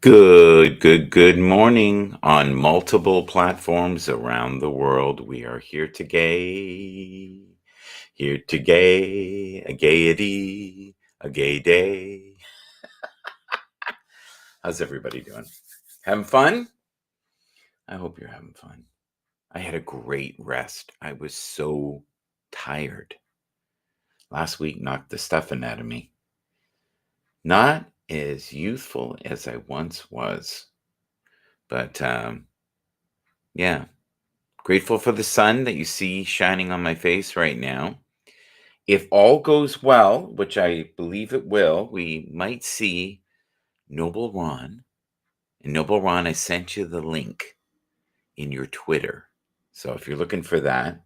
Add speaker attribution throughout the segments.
Speaker 1: Good morning on multiple platforms around the world. We are here to gay, a gaiety, a gay day. How's everybody doing? Having fun? I hope you're having fun. I had a great rest. I was so tired. Last week knocked the stuffing out of me. Not as youthful as I once was, but yeah. Grateful for the sun that you see shining on my face right now. If all goes well, which I believe it will, we might see Noble Ron. And Noble Ron, I sent you the link in your Twitter. So if you're looking for that,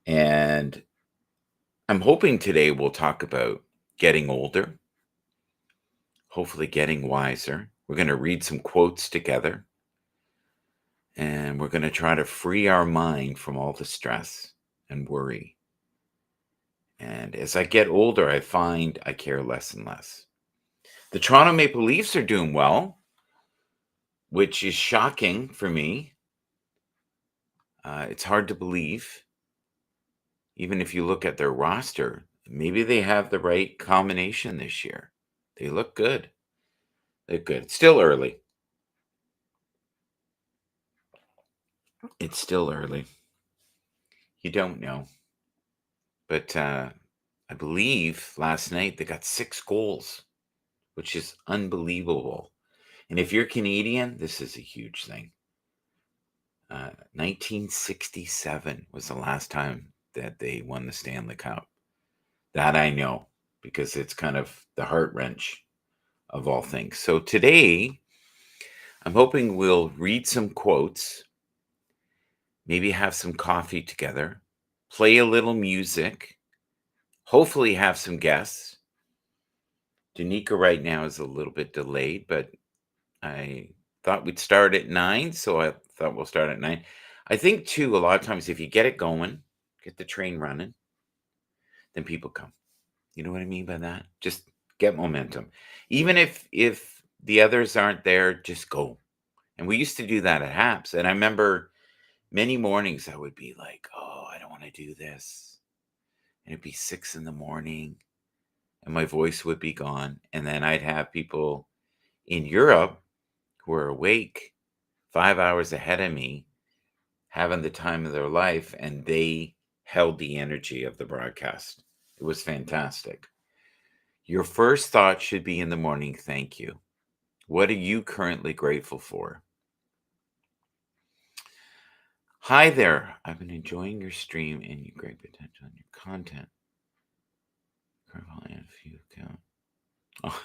Speaker 1: and I'm hoping today we'll talk about getting older, hopefully getting wiser. We're going to read some quotes together, and we're going to try to free our mind from all the stress and worry. And as I get older, I find I care less and less. The Toronto Maple Leafs are doing well, which is shocking for me. It's hard to believe, even if you look at their roster. Maybe they have the right combination this year. They look good. They're good. It's still early. It's still early. You don't know. But I believe last night they got 6 goals, which is unbelievable. And if you're Canadian, this is a huge thing. 1967 was the last time that they won the Stanley Cup. That I know, because it's kind of the heart wrench of all things. So today, I'm hoping we'll read some quotes, maybe have some coffee together, play a little music, hopefully have some guests. Donika right now is a little bit delayed, but I thought we'd start at 9, so I thought we'll start at 9. I think, too, a lot of times if you get it going, get the train running, then people come. You know what I mean by that? Just get momentum. Even if the others aren't there, just go. And we used to do that at Haps. And I remember many mornings I would be like, oh, I don't want to do this. And it'd be 6 in the morning and my voice would be gone. And then I'd have people in Europe who are awake 5 hours ahead of me, having the time of their life, and they held the energy of the broadcast. It was fantastic. Your first thought should be in the morning, thank you. What are you currently grateful for? Hi there. I've been enjoying your stream and your great potential in your content. And a few count. Oh.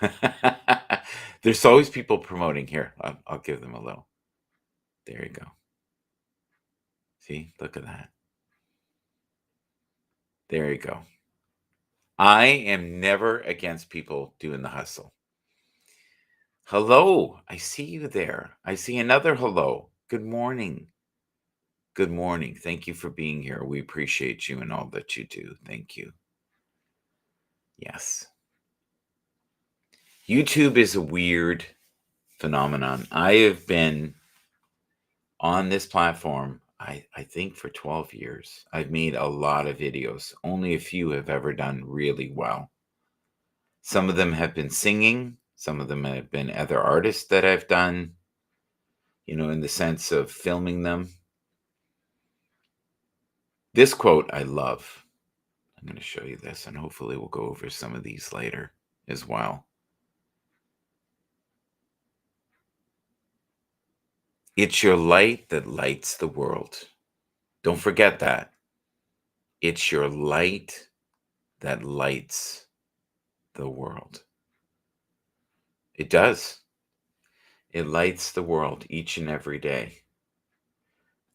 Speaker 1: There's always people promoting here. I'll give them a little. There you go. See, look at that. There you go. I am never against people doing the hustle. Hello, I see you there. I see another hello. Good morning. Good morning. Thank you for being here. We appreciate you and all that you do. Thank you. Yes. YouTube is a weird phenomenon. I have been on this platform, I think, for 12 years. I've made a lot of videos. Only a few have ever done really well. Some of them have been singing. Some of them have been other artists that I've done, in the sense of filming them. This quote I love. I'm going to show you this, and hopefully we'll go over some of these later as well. It's your light that lights the world. Don't forget that. It's your light that lights the world. It does. It lights the world each and every day.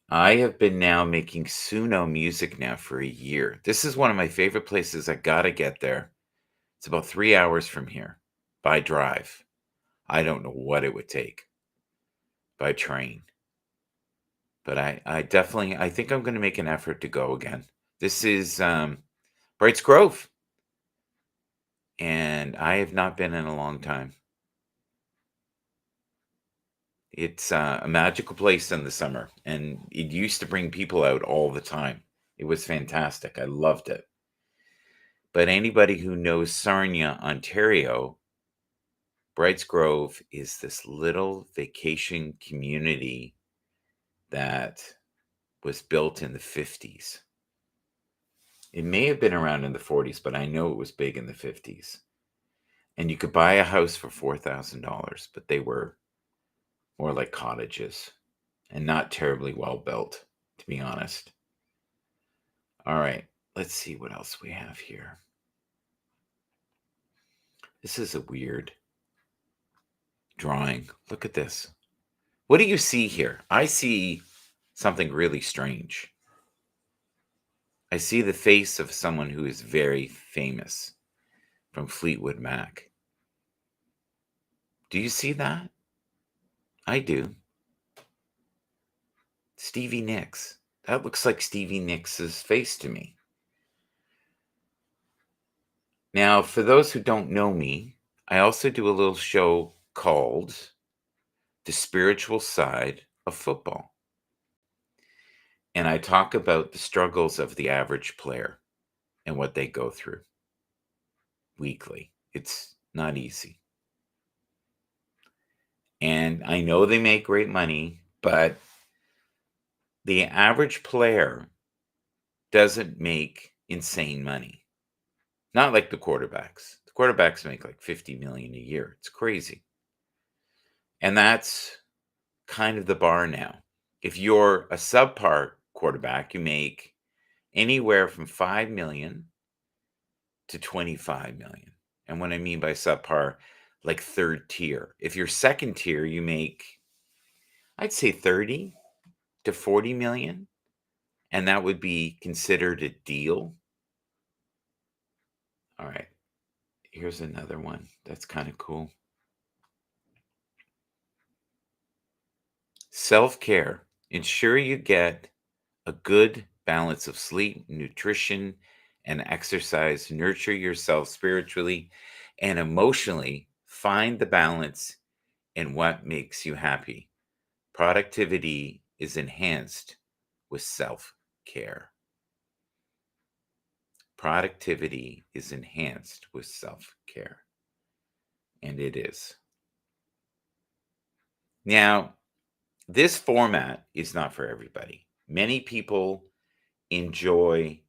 Speaker 1: I have been now making Suno music now for a year. This is one of my favorite places. I gotta get there. It's about 3 hours from here by drive. I don't know what it would take by train. But I definitely, I think I'm going to make an effort to go again. This is Brights Grove. And I have not been in a long time. It's a magical place in the summer, and it used to bring people out all the time. It was fantastic. I loved it. But anybody who knows Sarnia, Ontario, Brights Grove is this little vacation community that was built in the 50s. It may have been around in the 40s, but I know it was big in the 50s. And you could buy a house for $4,000, but they were more like cottages and not terribly well built, to be honest. All right, let's see what else we have here. This is a weird drawing. Look at this. What do you see here? I see something really strange. I see the face of someone who is very famous from Fleetwood Mac. Do you see that? I do. Stevie Nicks. That looks like Stevie Nicks' face to me. Now, for those who don't know me, I also do a little show called The Spiritual Side of Football. And I talk about the struggles of the average player and what they go through weekly. It's not easy. And I know they make great money, but the average player doesn't make insane money. Not like the quarterbacks. The quarterbacks make like 50 million a year. It's crazy. And that's kind of the bar now. If you're a subpar quarterback, you make anywhere from 5 million to 25 million. And what I mean by subpar, like third tier. If you're second tier, you make, I'd say 30 to 40 million. And that would be considered a deal. All right. Here's another one. That's kind of cool. Self-care. Ensure you get a good balance of sleep, nutrition, and exercise. Nurture yourself spiritually and emotionally. Find the balance in what makes you happy. Productivity is enhanced with self-care. Productivity is enhanced with self-care. And it is. Now, this format is not for everybody. Many people enjoy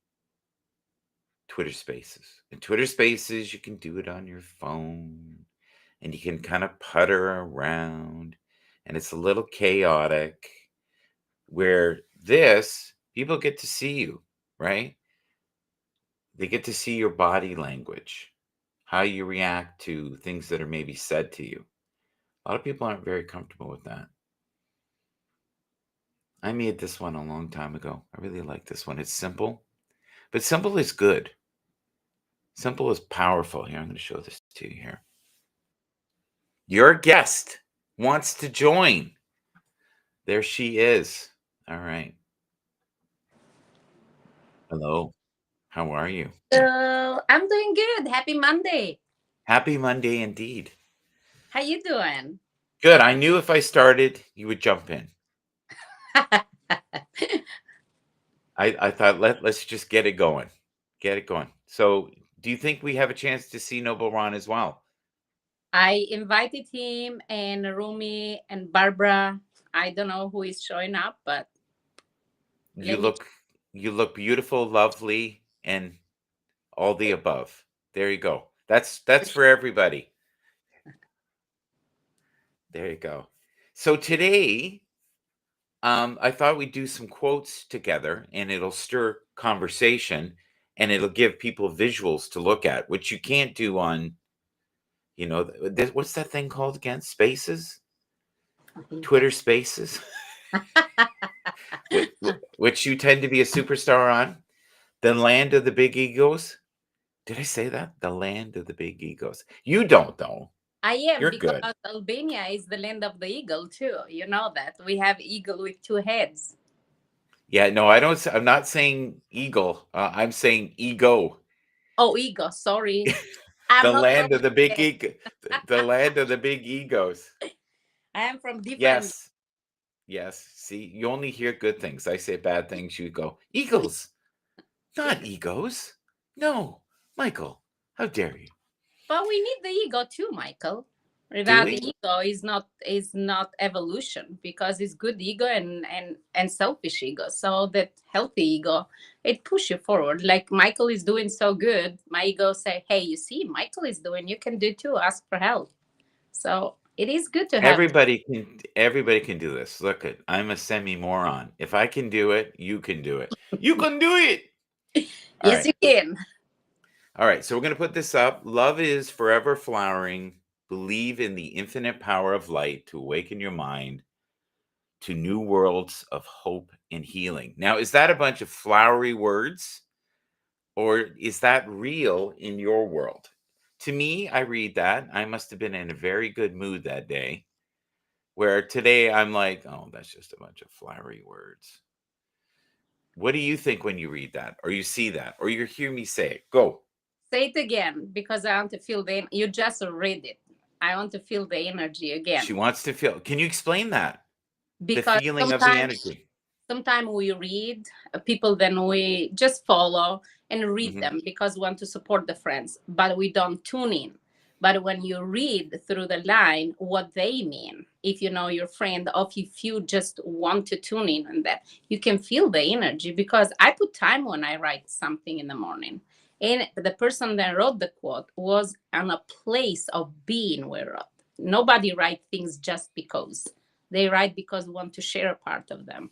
Speaker 1: Twitter Spaces. In Twitter Spaces, you can do it on your phone and you can kind of putter around and it's a little chaotic. Where this, people get to see you, right? They get to see your body language, how you react to things that are maybe said to you. A lot of people aren't very comfortable with that. I made this one a long time ago. I really like this one. It's simple, but simple is good. Simple is powerful. Here, I'm going to show this to you here. Your guest wants to join. There she is. All right. Hello. How are you?
Speaker 2: I'm doing good. Happy Monday.
Speaker 1: Happy Monday indeed.
Speaker 2: How you doing?
Speaker 1: Good. I knew if I started, you would jump in. I thought let's just get it going. Get it going. So do you think we have a chance to see Noble Ron as well?
Speaker 2: I invited him and Rumi and Barbara. I don't know who is showing up, but
Speaker 1: You
Speaker 2: let me.
Speaker 1: look you look beautiful, lovely, and all the above. There you go. That's for everybody. There you go. So today, I thought we'd do some quotes together, and it'll stir conversation, and it'll give people visuals to look at, which you can't do on, what's that thing called again? Spaces, Twitter Spaces, which you tend to be a superstar on. The land of the big egos. Did I say that? The land of the big egos. You don't though.
Speaker 2: I am
Speaker 1: You're good.
Speaker 2: because Albania is the land of the eagle too. You know that we have eagle with two heads.
Speaker 1: Yeah, no, I don't. I'm not saying eagle. I'm saying ego.
Speaker 2: Oh, eagle. Sorry, I'm
Speaker 1: The
Speaker 2: not
Speaker 1: land
Speaker 2: from
Speaker 1: of the big
Speaker 2: there.
Speaker 1: ego. The land of the big egos.
Speaker 2: I am from different.
Speaker 1: Yes. Yes. See, you only hear good things. I say bad things, you go, Eagles, not egos. No, Michael, how dare you?
Speaker 2: But we need the ego too, Michael.
Speaker 1: Do
Speaker 2: Without the
Speaker 1: we?
Speaker 2: ego is not evolution, because it's good ego and selfish ego. So that healthy ego, it push you forward. Like Michael is doing so good, my ego say, "Hey, you see, Michael is doing. You can do too. Ask for help." So it is good to have.
Speaker 1: Everybody can do this. Look it, I'm a semi-moron. If I can do it, you can do it. You can do it. All
Speaker 2: Yes,
Speaker 1: right.
Speaker 2: you can.
Speaker 1: All right. So we're going to put this up. Love is forever flowering. Believe in the infinite power of light to awaken your mind to new worlds of hope and healing. Now, is that a bunch of flowery words or is that real in your world? To me, I read that. I must have been in a very good mood that day. Where today I'm like, oh, that's just a bunch of flowery words. What do you think when you read that, or you see that, or you hear me say it? Go.
Speaker 2: Say it again, because I want to feel the. You just read it. I want to feel the energy
Speaker 1: She
Speaker 2: again,
Speaker 1: wants to feel. Can you explain that? The
Speaker 2: because
Speaker 1: feeling of the
Speaker 2: sometimes
Speaker 1: energy.
Speaker 2: we read people, then we just follow and read
Speaker 1: Hmm.
Speaker 2: them because we want to support the friends, but we don't tune in. But when you read through the line what they mean, if you know your friend, or if you just want to tune in on that, you can feel the energy. Because I put time when I write something in the morning, and the person that wrote the quote was on a place of being where wrote. Nobody write things just because. They write because we want to share a part of them.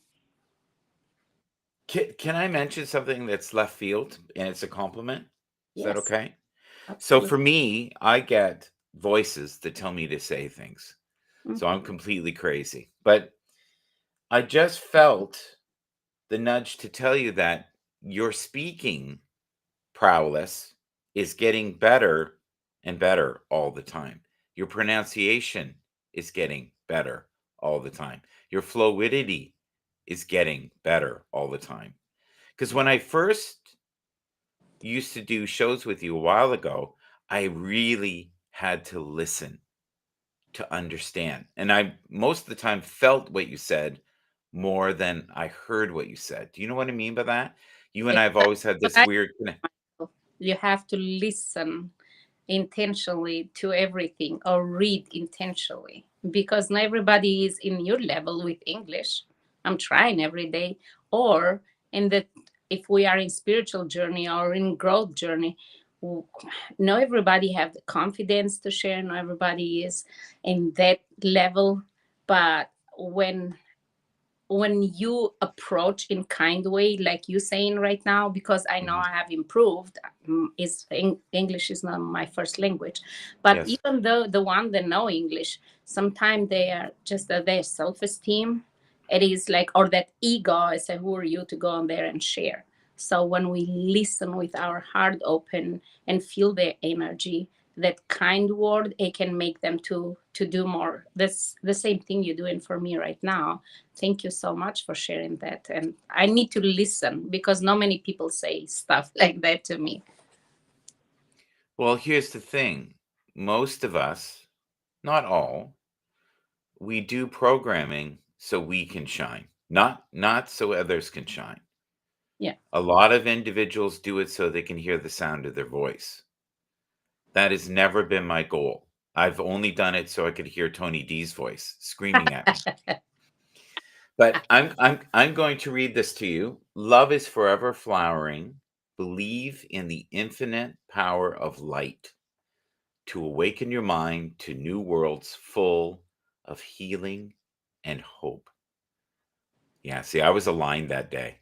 Speaker 1: Can I mention something that's left field and it's a compliment? Is that
Speaker 2: Yes,
Speaker 1: okay? So
Speaker 2: absolutely.
Speaker 1: for me, I get voices that tell me to say things. So I'm
Speaker 2: Mhm.
Speaker 1: completely crazy. But I just felt the nudge to tell you that your speaking prowess is getting better and better all the time. Your pronunciation is getting better all the time. Your fluidity is getting better all the time. Because when I first used to do shows with you a while ago, I really had to listen to understand. And I most of the time felt what you said more than I heard what you said. Do you know what I mean by that? You and I have
Speaker 2: Exactly
Speaker 1: always had
Speaker 2: what
Speaker 1: this
Speaker 2: I
Speaker 1: weird
Speaker 2: feel. You have to listen intentionally to everything, or read intentionally, because not everybody is in your level with English. I'm trying every day. Or in the, if we are in spiritual journey or in growth journey, w- not everybody have the confidence to share. Not everybody is in that level. But when you approach in kind way, like you saying right now, because I know
Speaker 1: Mhm.
Speaker 2: I have improved. English is not my first language, but
Speaker 1: Yes.
Speaker 2: even though the one that know English, sometimes they are just their self-esteem, it is like, or that ego, I say, who are you to go on there and share? So when we listen with our heart open and feel their energy, that kind word, it can make them to do more. That's the same thing you're doing for me right now. Thank you so much for sharing that. And I need to listen, because not many people say stuff like that to me.
Speaker 1: Well, here's the thing. Most of us, not all, we do programming so we can shine, not so others can shine.
Speaker 2: Yeah.
Speaker 1: A lot of individuals do it so they can hear the sound of their voice. That has never been my goal. I've only done it so I could hear Tony D's voice screaming at me. But I'm going to read this to you. Love is forever flowering. Believe in the infinite power of light to awaken your mind to new worlds full of healing and hope. Yeah, see, I was aligned that day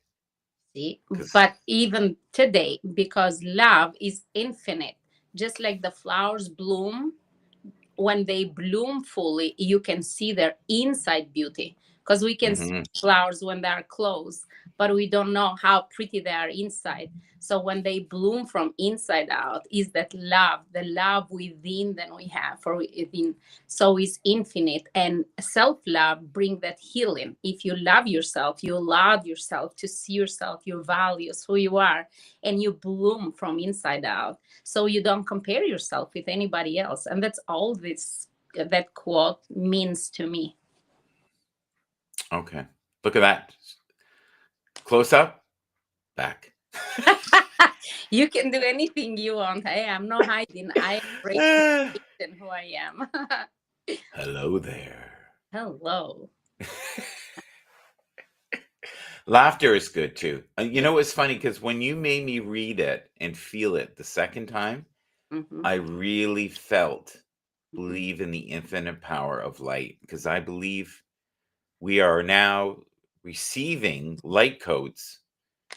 Speaker 2: See,
Speaker 1: because
Speaker 2: but even today, because love is infinite, just like the flowers bloom, when they bloom fully, you can see their inside beauty. Because we can see flowers when they are closed, but we don't know how pretty they are inside. So when they bloom from inside out, is that love, the love within that we have for within. So it's infinite, and self-love bring that healing. If you love yourself, you allow yourself to see yourself, your values, who you are, and you bloom from inside out, so you don't compare yourself with anybody else. And that's all this that quote means to me.
Speaker 1: Okay. Look at that. Close up. Back.
Speaker 2: You can do anything you want. Hey, I'm not hiding. I embrace who I am and who I am.
Speaker 1: Hello there.
Speaker 2: Hello.
Speaker 1: Laughter is good too. You know, it's funny because when you made me read it and feel it the second time,
Speaker 2: Hmm.
Speaker 1: I really felt,
Speaker 2: Hmm.
Speaker 1: believe in the infinite power of light, because I believe we are now receiving light codes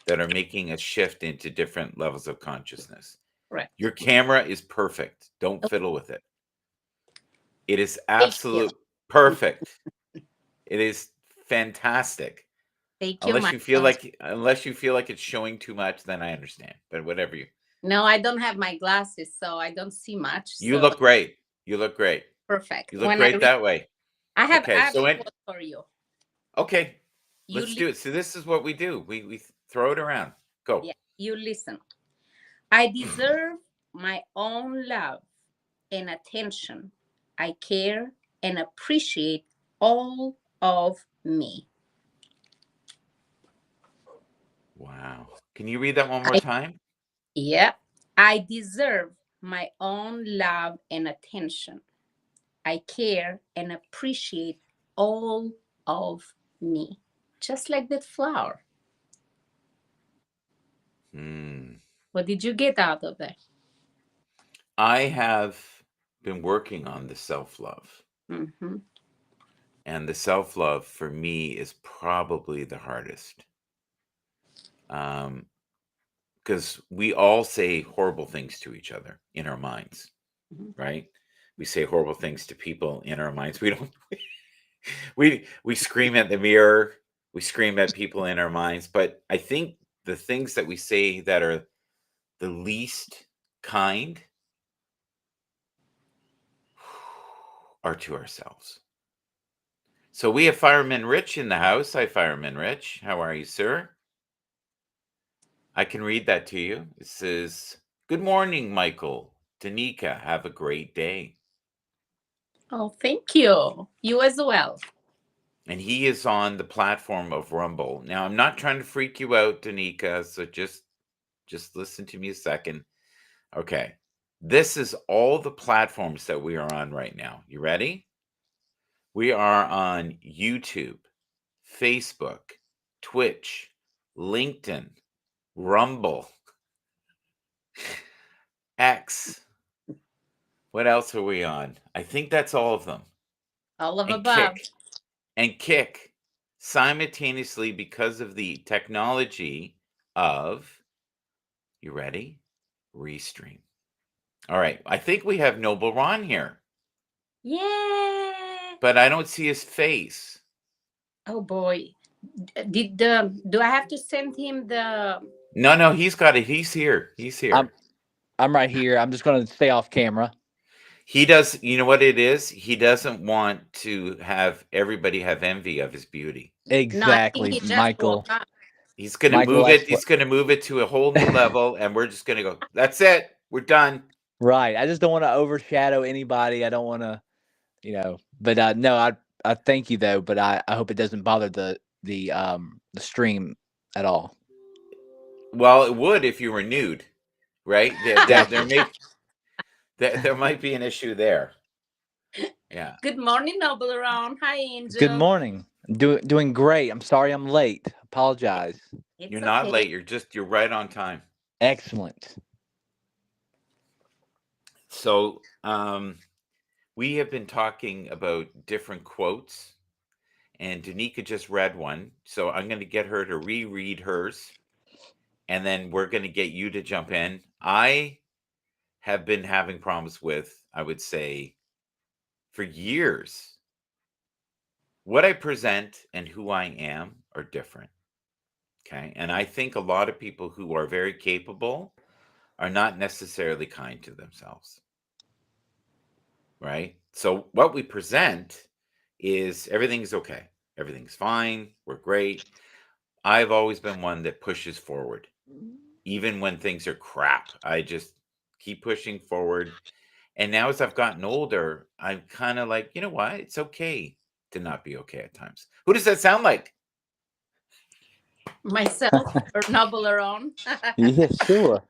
Speaker 1: that are making a shift into different levels of consciousness.
Speaker 2: Correct.
Speaker 1: Your camera is perfect. Don't
Speaker 2: Oh,
Speaker 1: fiddle with it. It is
Speaker 2: thank you.
Speaker 1: absolute perfect. It is fantastic.
Speaker 2: Thank you, Michael.
Speaker 1: Unless you feel like it's showing too much, then I understand. But whatever you
Speaker 2: No, I don't have my glasses, so I don't see much.
Speaker 1: you
Speaker 2: So
Speaker 1: look great. You look great.
Speaker 2: perfect.
Speaker 1: You look
Speaker 2: When I
Speaker 1: great
Speaker 2: read,
Speaker 1: that way.
Speaker 2: I
Speaker 1: Okay,
Speaker 2: have a
Speaker 1: so
Speaker 2: quote for you.
Speaker 1: okay,
Speaker 2: You
Speaker 1: let's do it. So this is what we do. We throw it around. Go.
Speaker 2: yeah, you listen. I deserve my own love and attention. I care and appreciate all of me.
Speaker 1: Wow. Can you read that one more
Speaker 2: I
Speaker 1: time?
Speaker 2: yeah, I deserve my own love and attention. I care and appreciate all of me. Just like that flower.
Speaker 1: Hmm.
Speaker 2: What did you get out of that?
Speaker 1: I have been working on the self-love.
Speaker 2: Hmm.
Speaker 1: And the self-love for me is probably the hardest. Because we all say horrible things to each other in our minds, right? We say horrible things to people in our minds. We don't we scream at the mirror, we scream at people in our minds, but I think the things that we say that are the least kind are to ourselves. So we have Fireman Rich in the house. Hi, Fireman Rich. How are you, sir? I can read that to you. It says, "Good morning, Michael. Donika, have a great day."
Speaker 2: Oh, thank you. You as well.
Speaker 1: And he is on the platform of Rumble. Now, I'm not trying to freak you out, Donika, so just listen to me a second. Okay. This is all the platforms that we are on right now. You ready? We are on YouTube, Facebook, Twitch, LinkedIn, Rumble, X. What else are we on? I think that's all of them.
Speaker 2: All of
Speaker 1: And
Speaker 2: above.
Speaker 1: Kick simultaneously because of the technology of, you ready? Restream. All right. I think we have Noble Ron here,
Speaker 2: Yeah.
Speaker 1: but I don't see his face.
Speaker 2: Oh boy. Did do I have to send him the
Speaker 1: No, he's got it. He's here. He's
Speaker 3: I'm
Speaker 1: here.
Speaker 3: I'm right here. I'm just gonna stay off camera.
Speaker 1: He does, you know what it is? He doesn't want to have everybody have envy of his beauty.
Speaker 2: No, I think
Speaker 3: Exactly,
Speaker 2: he just woke
Speaker 3: Michael.
Speaker 2: up.
Speaker 1: He's going to
Speaker 3: Michael,
Speaker 1: move
Speaker 3: that's
Speaker 1: it.
Speaker 3: what.
Speaker 1: He's going to move it to a whole new level, and we're just going to go, that's it. We're done.
Speaker 3: Right. I just don't want to overshadow anybody. I don't want to, But no, I thank you though. But I hope it doesn't bother the stream at all.
Speaker 1: Well, it would if you were nude, right?
Speaker 3: Gotcha.
Speaker 1: There might be an issue there. Yeah.
Speaker 2: Good morning, Noble Around. Hi,
Speaker 3: Good
Speaker 2: Angel.
Speaker 3: morning. Doing great. I'm sorry I'm late. Apologize.
Speaker 1: You're
Speaker 2: It's
Speaker 1: not
Speaker 2: okay.
Speaker 1: late. You're right on time.
Speaker 3: Excellent.
Speaker 1: So, we have been talking about different quotes, and Danica just read one. So I'm going to get her to reread hers, and then we're going to get you to jump in. I have been having problems with, I would say, for years. What I present and who I am are different. Okay. And I think a lot of people who are very capable are not necessarily kind to themselves. Right. So what we present is everything's okay. Everything's fine. We're great. I've always been one that pushes forward, even when things are crap. I just keep pushing forward. And now as I've gotten older, I'm kind of like, you know what? It's okay to not be okay at times. Who does that sound like?
Speaker 2: Myself or Nobleron.
Speaker 3: Yeah, sure.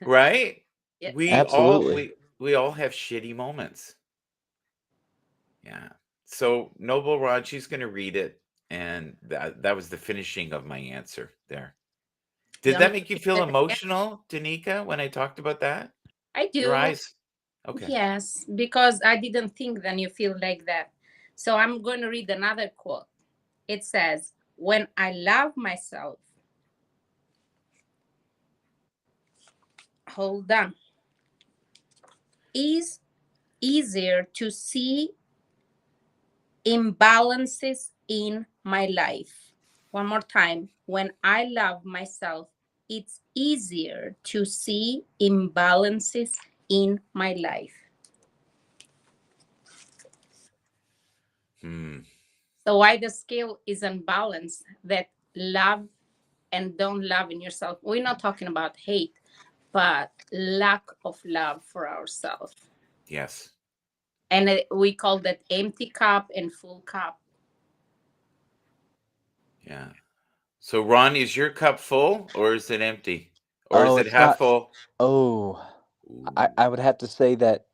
Speaker 1: Right?
Speaker 2: Yeah.
Speaker 3: Absolutely.
Speaker 1: We all have shitty moments. Yeah. So Noble Rod, she's gonna read it, and that was the finishing of my answer there.
Speaker 2: You
Speaker 1: Did that
Speaker 2: want me
Speaker 1: make you
Speaker 2: to
Speaker 1: feel
Speaker 2: read that again?
Speaker 1: emotional, Danica, when I talked about that?
Speaker 2: I
Speaker 1: Your
Speaker 2: do.
Speaker 1: eyes? Okay.
Speaker 2: Yes, because I didn't think then you feel like that. So I'm going to read another quote. It says, "When I love myself, hold on, is easier to see imbalances in my life." One more time. When I love myself, it's easier to see imbalances in my life.
Speaker 1: Hmm.
Speaker 2: So why the scale is unbalanced, that love and don't love in yourself. We're not talking about hate, but lack of love for ourselves.
Speaker 1: Yes.
Speaker 2: And we call that empty cup and full cup.
Speaker 1: Yeah. So Ron, is your cup full or is it empty? Or is
Speaker 3: Oh,
Speaker 1: it
Speaker 3: it's
Speaker 1: half
Speaker 3: not.
Speaker 1: full?
Speaker 3: Oh,
Speaker 1: Ooh.
Speaker 3: I would have to say that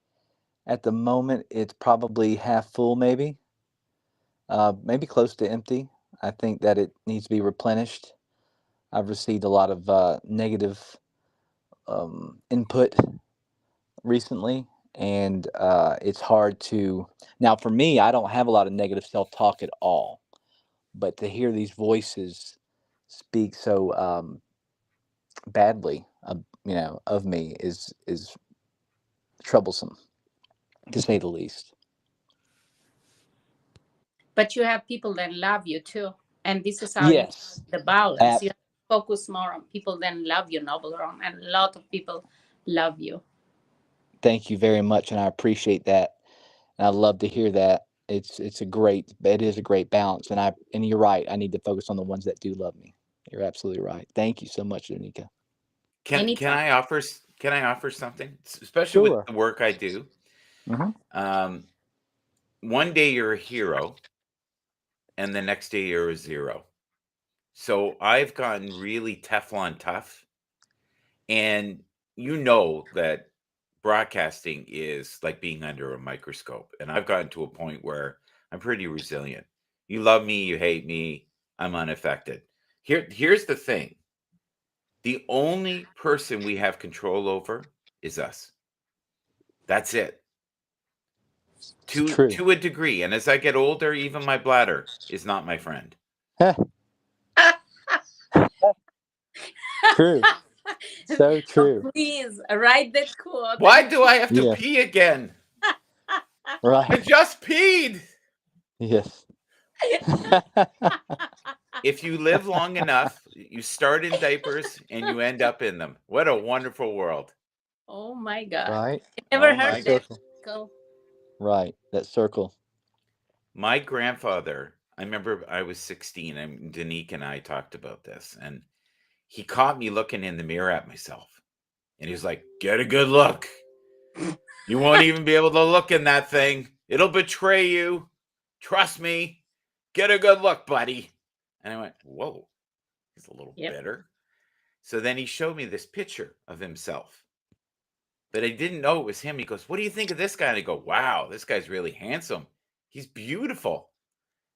Speaker 3: at the moment it's probably half full, maybe, maybe close to empty. I think that it needs to be replenished. I've received a lot of negative input recently, and it's hard to. Now, for me, I don't have a lot of negative self talk at all, but to hear these voices speak so badly, of me is troublesome, to say the least.
Speaker 2: But you have people that love you too. And this is how you
Speaker 3: Yes.
Speaker 2: the balance.
Speaker 3: Ab-
Speaker 2: You have to focus more on people that love you, Noble Ron. And a lot of people love you.
Speaker 3: Thank you very much, and I appreciate that. And I love to hear that. It is a great balance, and you're right. I need to focus on the ones that do love me. You're absolutely right. Thank you so much, Donika.
Speaker 1: Can
Speaker 2: Anytime.
Speaker 1: I offer something? Especially with
Speaker 3: Sure.
Speaker 1: the work I do.
Speaker 3: Hmm.
Speaker 1: Um, one day you're a hero, and the next day you're a zero. So I've gotten really Teflon tough, and you know that broadcasting is like being under a microscope. And I've gotten to a point where I'm pretty resilient. You love me, you hate me, I'm unaffected. Here's the thing. The only person we have control over is us. That's it.
Speaker 3: It's
Speaker 1: To
Speaker 3: true.
Speaker 1: to a degree. And as I get older, even my bladder is not my friend.
Speaker 3: True. So
Speaker 2: Oh,
Speaker 3: true.
Speaker 2: please write that quote
Speaker 1: Why
Speaker 2: and
Speaker 1: do I have to
Speaker 3: Yes.
Speaker 1: pee again? I
Speaker 3: Right.
Speaker 1: just peed.
Speaker 3: Yes.
Speaker 1: If you live long enough, you start in diapers and you end up in them. What a wonderful world.
Speaker 2: oh my God.
Speaker 3: Right.
Speaker 2: I never
Speaker 1: Oh
Speaker 3: The
Speaker 1: my
Speaker 2: heard
Speaker 1: God.
Speaker 2: that.
Speaker 3: circle.
Speaker 2: Go.
Speaker 3: Right. That circle.
Speaker 1: My grandfather, I remember I was 16 and Donika and I talked about this, and he caught me looking in the mirror at myself. And he was like, "Get a good look. You won't even be able to look in that thing. It'll betray you. Trust me. Get a good look, buddy." And I went, "Whoa, he's a little
Speaker 2: Yep.
Speaker 1: bitter." So then he showed me this picture of himself, but I didn't know it was him. He goes, "What do you think of this guy?" And I go, "Wow, this guy's really handsome. He's beautiful."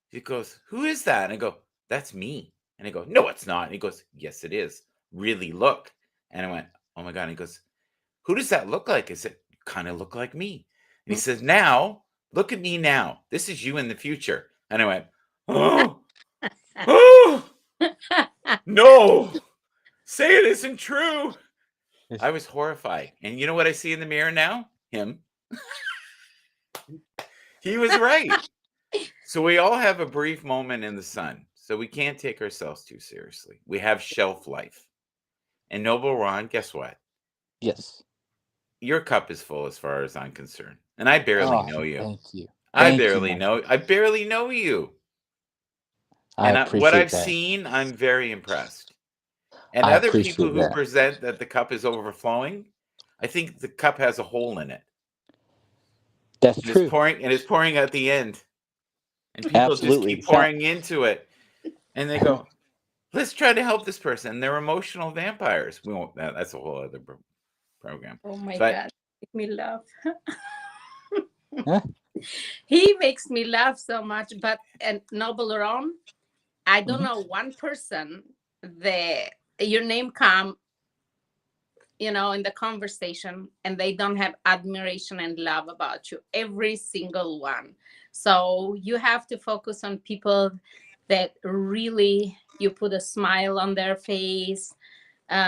Speaker 1: He goes, "Who is that?" And I go, "That's me." And I go, "No, it's not." And he goes, "Yes, it is. Really look." And I went, "Oh my God." And he goes, "Who does that look like?" I said, "Kind of look like me." And he says, "Now, look at me now. This is you in the future." And I went, "Oh, oh, no, say it isn't true." I was horrified. And you know what I see in the mirror now? Him. He was right. So we all have a brief moment in the sun. So we can't take ourselves too seriously. We have shelf life. And Noble Ron, guess what?
Speaker 3: Yes.
Speaker 1: Your cup is full as far as I'm concerned. And I barely
Speaker 3: Oh,
Speaker 1: know you.
Speaker 3: thank you.
Speaker 1: I
Speaker 3: Thank you,
Speaker 1: barely
Speaker 3: my
Speaker 1: know.
Speaker 3: friend.
Speaker 1: I barely know you.
Speaker 3: I
Speaker 1: And what
Speaker 3: appreciate
Speaker 1: I've
Speaker 3: that.
Speaker 1: seen, I'm very impressed. And
Speaker 3: I
Speaker 1: other people
Speaker 3: appreciate
Speaker 1: who
Speaker 3: that.
Speaker 1: present that the cup is overflowing, I think the cup has a hole in it.
Speaker 3: That's
Speaker 1: And it's
Speaker 3: true.
Speaker 1: pouring, and it's pouring at the end. And people just
Speaker 3: Absolutely.
Speaker 1: keep pouring into it. And they go, let's try to help this person. They're emotional vampires. We won't, that's a whole other program.
Speaker 2: Oh my
Speaker 1: But
Speaker 2: God, make me laugh.
Speaker 3: Huh?
Speaker 2: He makes me laugh so much. But and Noble Ron, I don't
Speaker 3: Mhm.
Speaker 2: know one person that your name come, in the conversation, and they don't have admiration and love about you. Every single one. So you have to focus on people that really you put a smile on their face.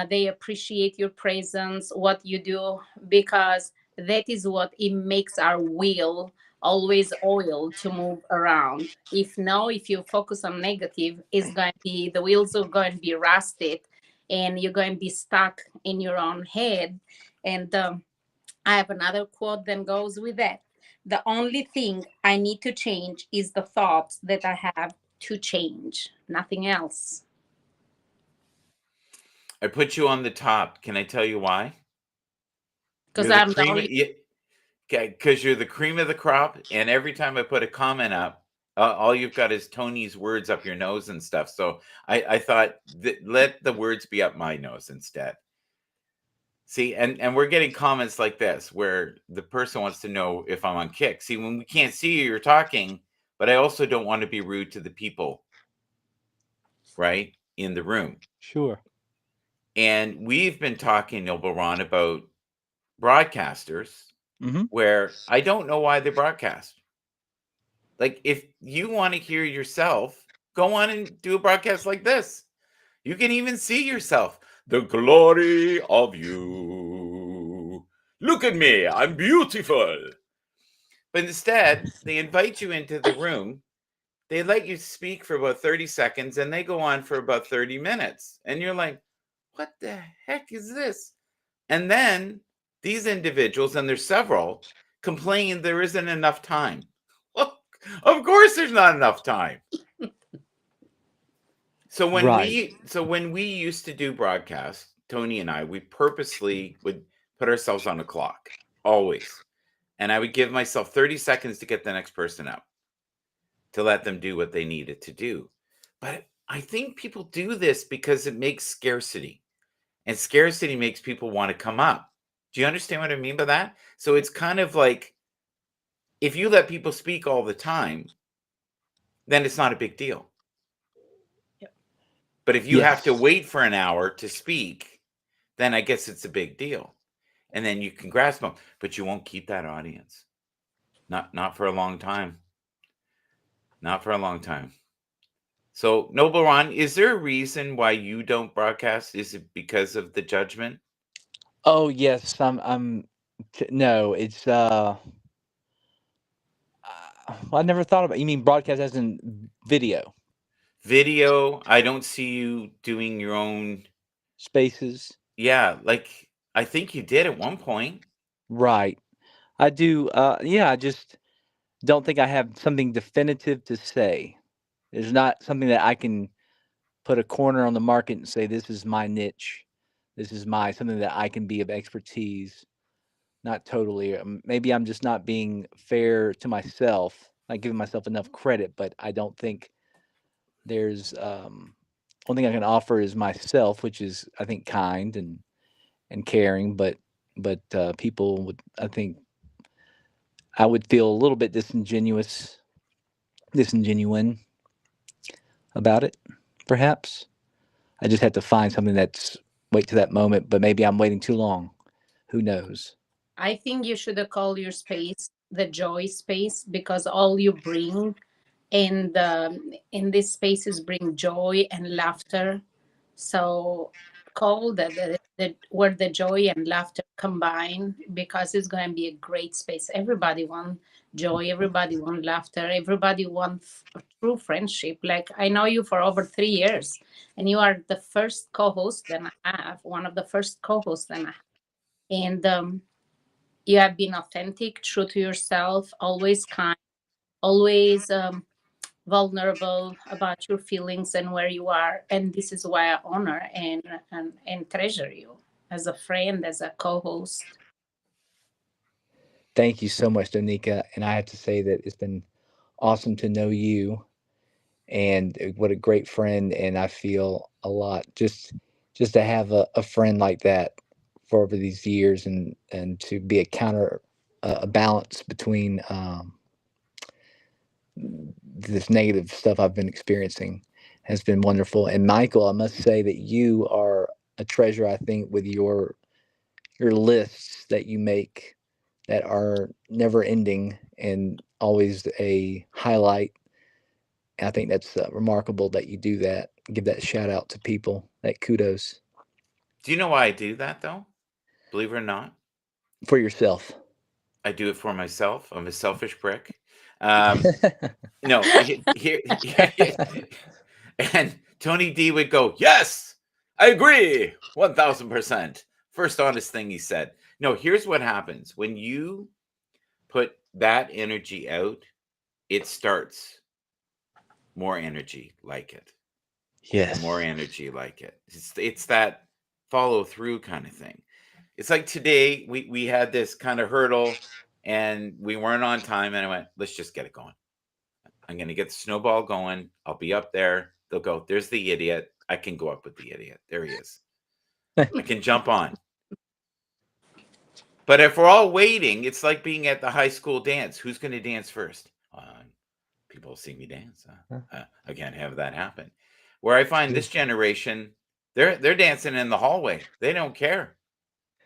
Speaker 2: They appreciate your presence, what you do, because that is what it makes our wheel always oil to move around. If you focus on negative, it's going to be the wheels are going to be rusted, and you're going to be stuck in your own head. And I have another quote that goes with that. The only thing I need to change is the thoughts that I have to change, nothing else.
Speaker 1: I put you on the top. Can I tell you why?
Speaker 2: Because
Speaker 1: You're the
Speaker 2: I'm the
Speaker 1: cream.
Speaker 2: only.
Speaker 1: Because you're the cream of the crop. And every time I put a comment up, all you've got is Tony's words up your nose and stuff. So I thought that let the words be up my nose instead. See, and we're getting comments like this where the person wants to know if I'm on kick. See, when we can't see you, you're talking, but I also don't want to be rude to the people, right, in the room.
Speaker 3: Sure.
Speaker 1: And we've been talking, Noble Ron, about broadcasters
Speaker 3: Hmm.
Speaker 1: where I don't know why they broadcast. Like, if you want to hear yourself, go on and do a broadcast like this. You can even see yourself. The glory of you. Look at me, I'm beautiful. But instead, they invite you into the room. They let you speak for about 30 seconds and they go on for about 30 minutes. And you're like, what the heck is this? And then these individuals, and there's several, complain there isn't enough time. Well, of course there's not enough time.
Speaker 3: Right.
Speaker 1: So when we used to do broadcasts, Tony and I, we purposely would put ourselves on a clock, always. And I would give myself 30 seconds to get the next person out, to let them do what they needed to do. But I think people do this because it makes scarcity. And scarcity makes people want to come up. Do you understand what I mean by that? So it's kind of like if you let people speak all the time, then it's not a big deal.
Speaker 2: Yep.
Speaker 1: But if you have to
Speaker 3: Yes.
Speaker 1: wait for an hour to speak, then I guess it's a big deal. And then you can grasp them, but you won't keep that audience. Not for a long time. Not for a long time. So, Noble Ron, is there a reason why you don't broadcast? Is it because of the judgment?
Speaker 3: Oh yes. No. It's well, I never thought about. You mean broadcast as in video
Speaker 1: Video, I don't see you doing your own.
Speaker 3: spaces?
Speaker 1: Yeah, like I think you did at one point.
Speaker 3: Right. I do. Yeah. I just don't think I have something definitive to say. There's not something that I can put a corner on the market and say this is my niche. This is my something that I can be of expertise. Not totally. Maybe I'm just not being fair to myself, not giving myself enough credit. But I don't think there's one thing I can offer is myself, which is I think kind and caring. But people would I think I would feel a little bit disingenuine about it, perhaps. I just have to find something that's wait to that moment, but maybe I'm waiting too long. Who knows?
Speaker 2: I think you should call your space the joy space, because all you bring in these spaces bring joy and laughter. So call the where the joy and laughter combine, because it's going to be a great space. Everybody want joy, everybody want laughter, everybody want true friendship. Like, I know you for over 3 years, and you are the first co-host that I have, one of the first co-hosts that I have. And you have been authentic, true to yourself, always kind, always vulnerable about your feelings and where you are. And this is why I honor and treasure you as a friend, as a co-host.
Speaker 3: Thank you so much, Donika. And I have to say that it's been awesome to know you, and what a great friend. And I feel a lot just to have a friend like that for over these years, and to be a counter, a balance between this negative stuff I've been experiencing has been wonderful. And Michael, I must say that you are a treasure, I think, with your lists that you make that are never ending and always a highlight. I think that's remarkable that you do that. Give that shout out to people. That kudos
Speaker 1: Do you know why I do that though? Believe it or not,
Speaker 3: for yourself.
Speaker 1: I do it for myself. I'm a selfish prick. Um, no, here, and Tony D would go, "Yes, I agree, 1000%." First honest thing he said. No, here's what happens when you put that energy out. It starts more energy like it, and more
Speaker 3: Yes.
Speaker 1: energy like it. It's that follow through kind of thing. It's like today we had this kind of hurdle and we weren't on time, and I went, let's just get it going. I'm going to get the snowball going. I'll be up there. They'll go, there's the idiot. I can go up with the idiot. There he is. I can jump on. But if we're all waiting, it's like being at the high school dance. Who's going to dance first? People see me dance. I can't have that happen. Where I find this generation, they're dancing in the hallway. They don't care.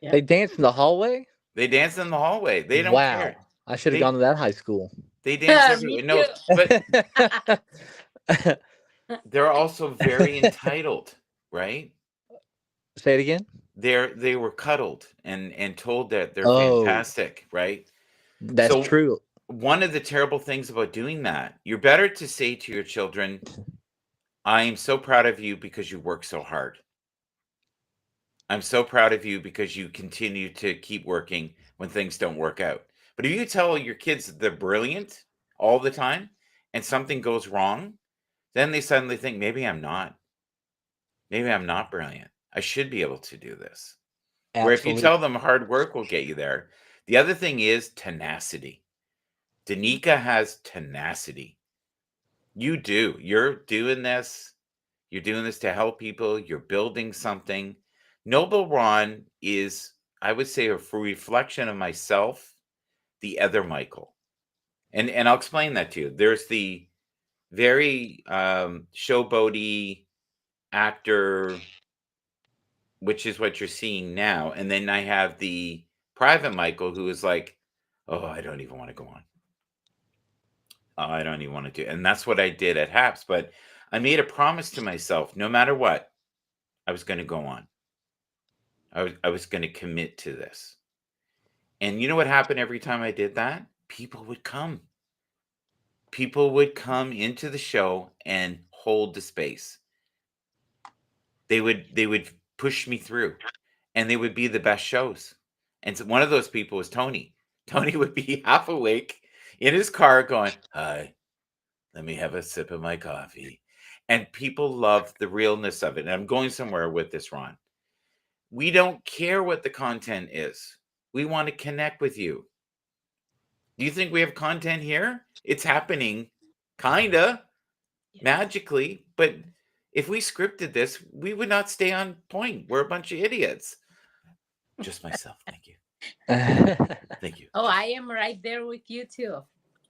Speaker 2: Yeah.
Speaker 3: They dance in the hallway?
Speaker 1: They dance in the hallway. They don't
Speaker 3: Wow.
Speaker 1: care.
Speaker 3: I should have
Speaker 1: They
Speaker 3: gone to that high school.
Speaker 1: they dance
Speaker 2: Me
Speaker 1: everywhere. No, but they're also very entitled, right?
Speaker 3: Say it again.
Speaker 1: They were cuddled and told that they're
Speaker 3: Oh,
Speaker 1: fantastic, right?
Speaker 3: that's
Speaker 1: So
Speaker 3: true.
Speaker 1: one of the terrible things about doing that, you're better to say to your children, I am so proud of you because you work so hard. I'm so proud of you because you continue to keep working when things don't work out. But if you tell your kids they're brilliant all the time and something goes wrong, then they suddenly think, maybe I'm not. Maybe I'm not brilliant. I should be able to do this. Where if you
Speaker 3: Absolutely.
Speaker 1: tell them hard work will get you there. The other thing is tenacity. Donika has tenacity. You do. You're doing this. You're doing this to help people. You're building something. Noble Ron is, I would say, a reflection of myself, the other Michael. And I'll explain that to you. There's the very showboaty actor, which is what you're seeing now. And then I have the private Michael who is like, oh, I don't even want to go on. Oh, I don't even want to do it. And that's what I did at HAPS. But I made a promise to myself, no matter what, I was going to go on. I was going to commit to this. And you know what happened every time I did that? People would come. People would come into the show and hold the space. They would push me through, and they would be the best shows. And so one of those people was Tony. Tony would be half awake in his car going, "Hi, let me have a sip of my coffee." And people love the realness of it. And I'm going somewhere with this, Ron. We don't care what the content is. We want to connect with you. Do you think we have content here? It's happening kinda magically, but if we scripted this, we would not stay on point. We're a bunch of idiots. Just myself. Thank you. Thank you.
Speaker 2: Oh, I am right there with you too.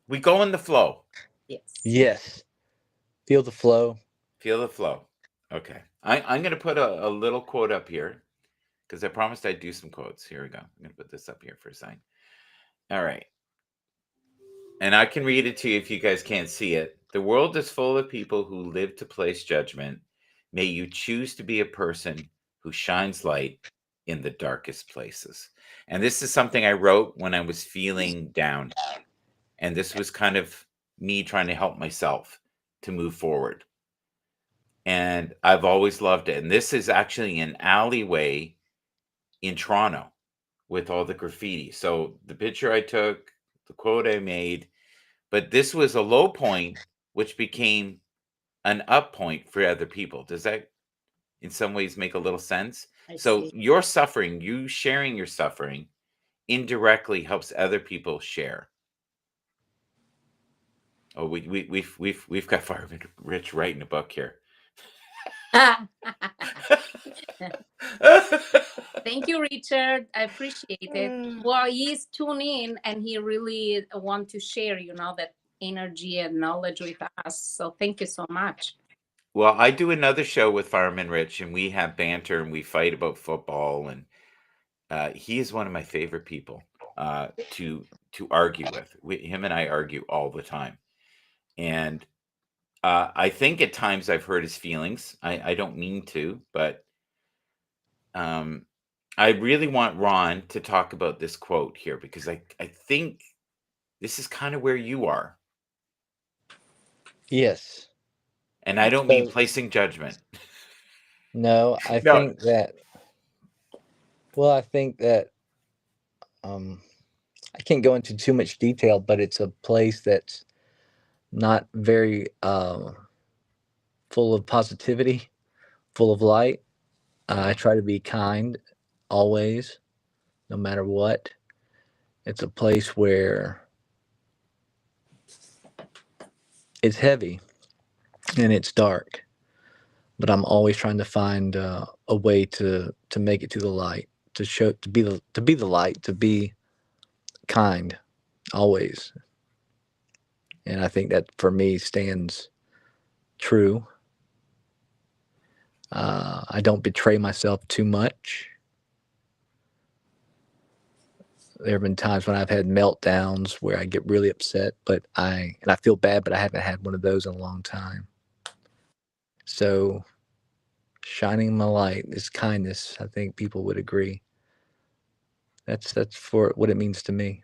Speaker 1: We go in the flow.
Speaker 2: Yes.
Speaker 3: Yes. Feel the flow.
Speaker 1: Feel the flow. Okay. I'm going to put a little quote up here because I promised I'd do some quotes. Here we go. I'm going to put this up here for a second. All right. And I can read it to you if you guys can't see it. The world is full of people who live to place judgment. May you choose to be a person who shines light in the darkest places. And this is something I wrote when I was feeling down. And this was kind of me trying to help myself to move forward. And I've always loved it. And this is actually an alleyway in Toronto with all the graffiti. So the picture I took, the quote I made, but this was a low point, which became an up point for other people. Does that in some ways make a little sense?
Speaker 2: I
Speaker 1: So
Speaker 2: see.
Speaker 1: your suffering, you sharing your suffering indirectly helps other people share. Oh, we've got Fireman Rich writing a book here.
Speaker 2: Thank you, Richard. I appreciate it. Well, he's tuned in and he really want to share, that energy and knowledge with us. So thank you so much.
Speaker 1: Well, I do another show with Fireman Rich, and we have banter and we fight about football. And he is one of my favorite people to argue with. Him and I argue all the time, and I think at times I've hurt his feelings. I don't mean to, but um, I really want Ron to talk about this quote here because I think this is kind of where you are.
Speaker 3: Yes.
Speaker 1: And I don't mean
Speaker 3: So
Speaker 1: placing judgment.
Speaker 3: no, I
Speaker 1: No.
Speaker 3: think that. Well, I think that um, I can't go into too much detail, but it's a place that's not very full of positivity, full of light. I try to be kind always, no matter what. It's a place where it's heavy and it's dark, but I'm always trying to find a way to make it to the light, to show to be the light, to be kind always. And I think that for me stands true. I don't betray myself too much. There have been times when I've had meltdowns where I get really upset, but I feel bad, but I haven't had one of those in a long time. So shining my light is kindness. I think people would agree. That's for what it means to me.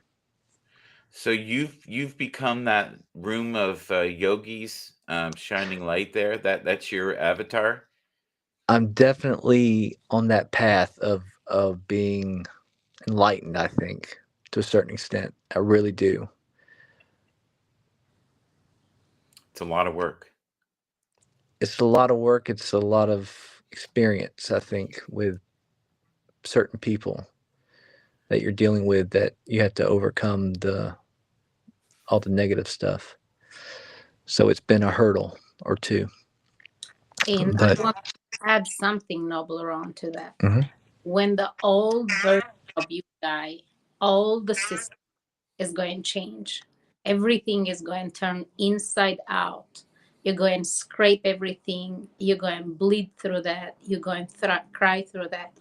Speaker 1: So you've become that room of yogis, shining light there. That's your avatar.
Speaker 3: I'm definitely on that path of being enlightened, I think, to a certain extent. I really do.
Speaker 1: It's a lot of work.
Speaker 3: It's a lot of work, it's a lot of experience, I think, with certain people that you're dealing with that you have to overcome the all the negative stuff. So it's been a hurdle or two.
Speaker 2: And I
Speaker 3: But
Speaker 2: want to add something noble on to that.
Speaker 3: mhm.
Speaker 2: When the old version of you die, all the system is going to change. Everything is going to turn inside out. You're going to scrape everything. You're going to bleed through that. You're going to cry through that.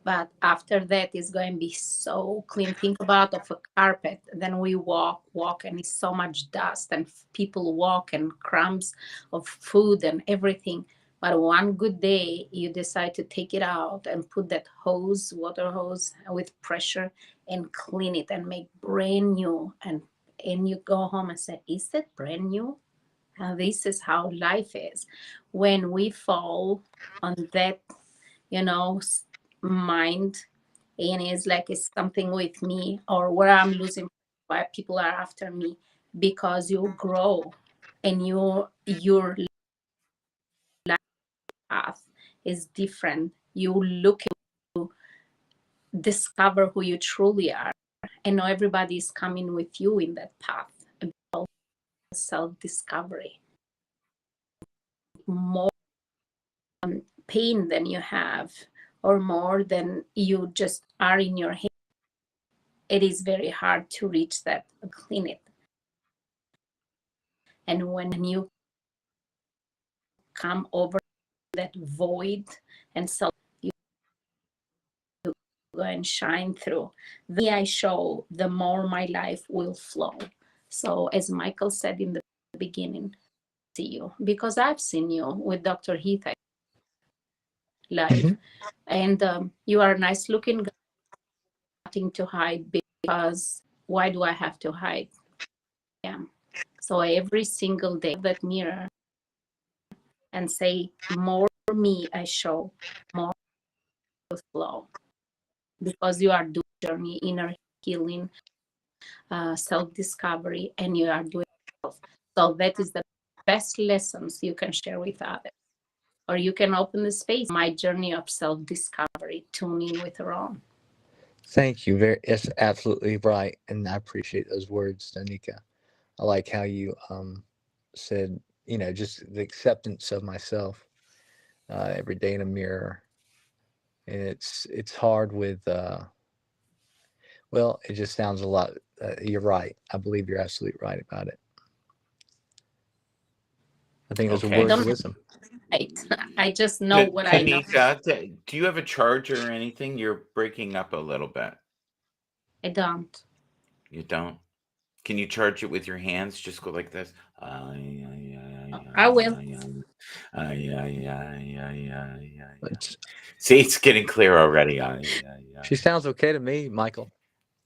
Speaker 2: But after that, it's going to be so clean. Think about of a carpet. Then we walk, and it's so much dust, and people walk, and crumbs of food and everything. But one good day, you decide to take it out and put that hose, water hose, with pressure and clean it and make brand new. And you go home and say, "Is that brand new?" And this is how life is. When we fall on that, mind, and it's like it's something with me or where I'm losing, why people are after me, because you grow and your path is different. You look to discover who you truly are, and not everybody is coming with you in that path. Self-discovery, more pain than you have or more than you just are in your head, it is very hard to reach that, clean it. And when you come over that void and self, you go and shine through. The I show, the more my life will flow. So as Michael said in the beginning, see you because I've seen you with Dr. Heath live,
Speaker 3: Mhm.
Speaker 2: and you are a nice looking guy, nothing to hide, because why do I have to hide? Yeah. So every single day that mirror and say, more me I show, more flow, because you are doing journey, inner healing, self-discovery, and you are doing self. So that is the best lessons you can share with others. Or you can open the space, my journey of self-discovery, tune in with Ron.
Speaker 3: Thank you. Very, it's absolutely right, and I appreciate those words, Donika. I like how you said, just the acceptance of myself every day in a mirror, and it's hard with. Well, it just sounds a lot. You're right. I believe you're absolutely right about it. I think those are
Speaker 2: I
Speaker 1: Okay.
Speaker 3: words
Speaker 2: don't
Speaker 3: of
Speaker 2: have
Speaker 3: wisdom.
Speaker 2: right. I just know what I know.
Speaker 1: Tanika, do you have a charger or anything? You're breaking up a little bit.
Speaker 2: I don't.
Speaker 1: You don't? Can you charge it with your hands? Just go like this.
Speaker 2: I will.
Speaker 3: But
Speaker 1: See, it's getting clear already.
Speaker 3: she sounds okay to me, Michael.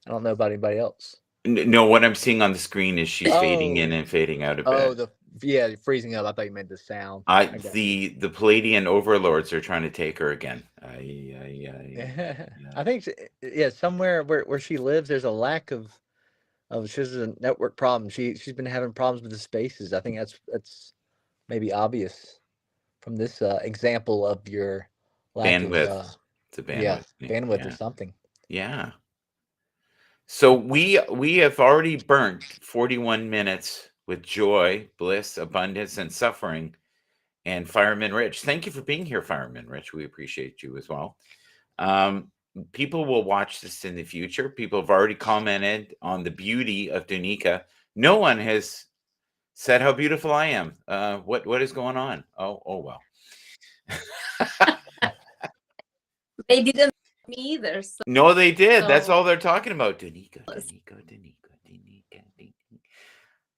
Speaker 3: I don't know about anybody else.
Speaker 1: No, what I'm seeing on the screen is she's fading in
Speaker 3: Oh,
Speaker 1: and fading out a
Speaker 3: oh,
Speaker 1: bit.
Speaker 3: freezing up. I thought you meant the sound.
Speaker 1: I
Speaker 3: I got you.
Speaker 1: the Palladian overlords are trying to take her again.
Speaker 3: I think, yeah, somewhere where she lives, there's a lack of she has a network problem. She's been having problems with the spaces. I think that's maybe obvious from this example of your lack of
Speaker 1: Bandwidth. It's a
Speaker 3: yeah,
Speaker 1: bandwidth thing.
Speaker 3: bandwidth or
Speaker 1: Yeah.
Speaker 3: something.
Speaker 1: Yeah. So we have already burnt 41 minutes with joy, bliss, abundance, and suffering. And Fireman Rich, thank you for being here, Fireman Rich. We appreciate you as well. Um, People will watch this in the future. People have already commented on the beauty of Donika. No one has said how beautiful I am. What is going on? Oh well.
Speaker 2: They didn't me either. So
Speaker 1: No, they did. That's all they're talking about. Donika.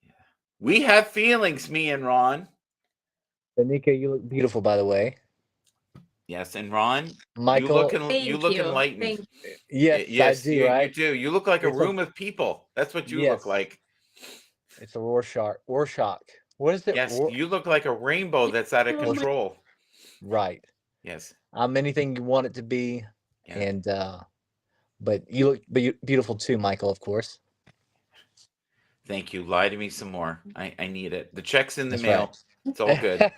Speaker 1: Yeah. We have feelings, me and Ron.
Speaker 3: Danica, you look beautiful, by the way.
Speaker 1: Yes, and Ron,
Speaker 3: Michael,
Speaker 1: you
Speaker 2: thank
Speaker 1: look
Speaker 2: you.
Speaker 1: enlightened.
Speaker 2: Thank
Speaker 3: yes, I
Speaker 1: Yes,
Speaker 3: do.
Speaker 1: you
Speaker 3: Right?
Speaker 1: do. You look like a
Speaker 3: It's a
Speaker 1: room of people. That's what you look
Speaker 3: yes.
Speaker 1: like.
Speaker 3: It's a Rorschach. Rorschach. What is it?
Speaker 1: Yes, you look like a rainbow that's out of
Speaker 2: you.
Speaker 1: control.
Speaker 3: Right.
Speaker 1: Yes.
Speaker 3: I'm anything you want it to be,
Speaker 1: Yeah.
Speaker 3: and but you look beautiful too, Michael. Of course.
Speaker 1: Thank you. Lie to me some more. I need it. The check's in the
Speaker 3: That's right.
Speaker 1: mail. It's all good.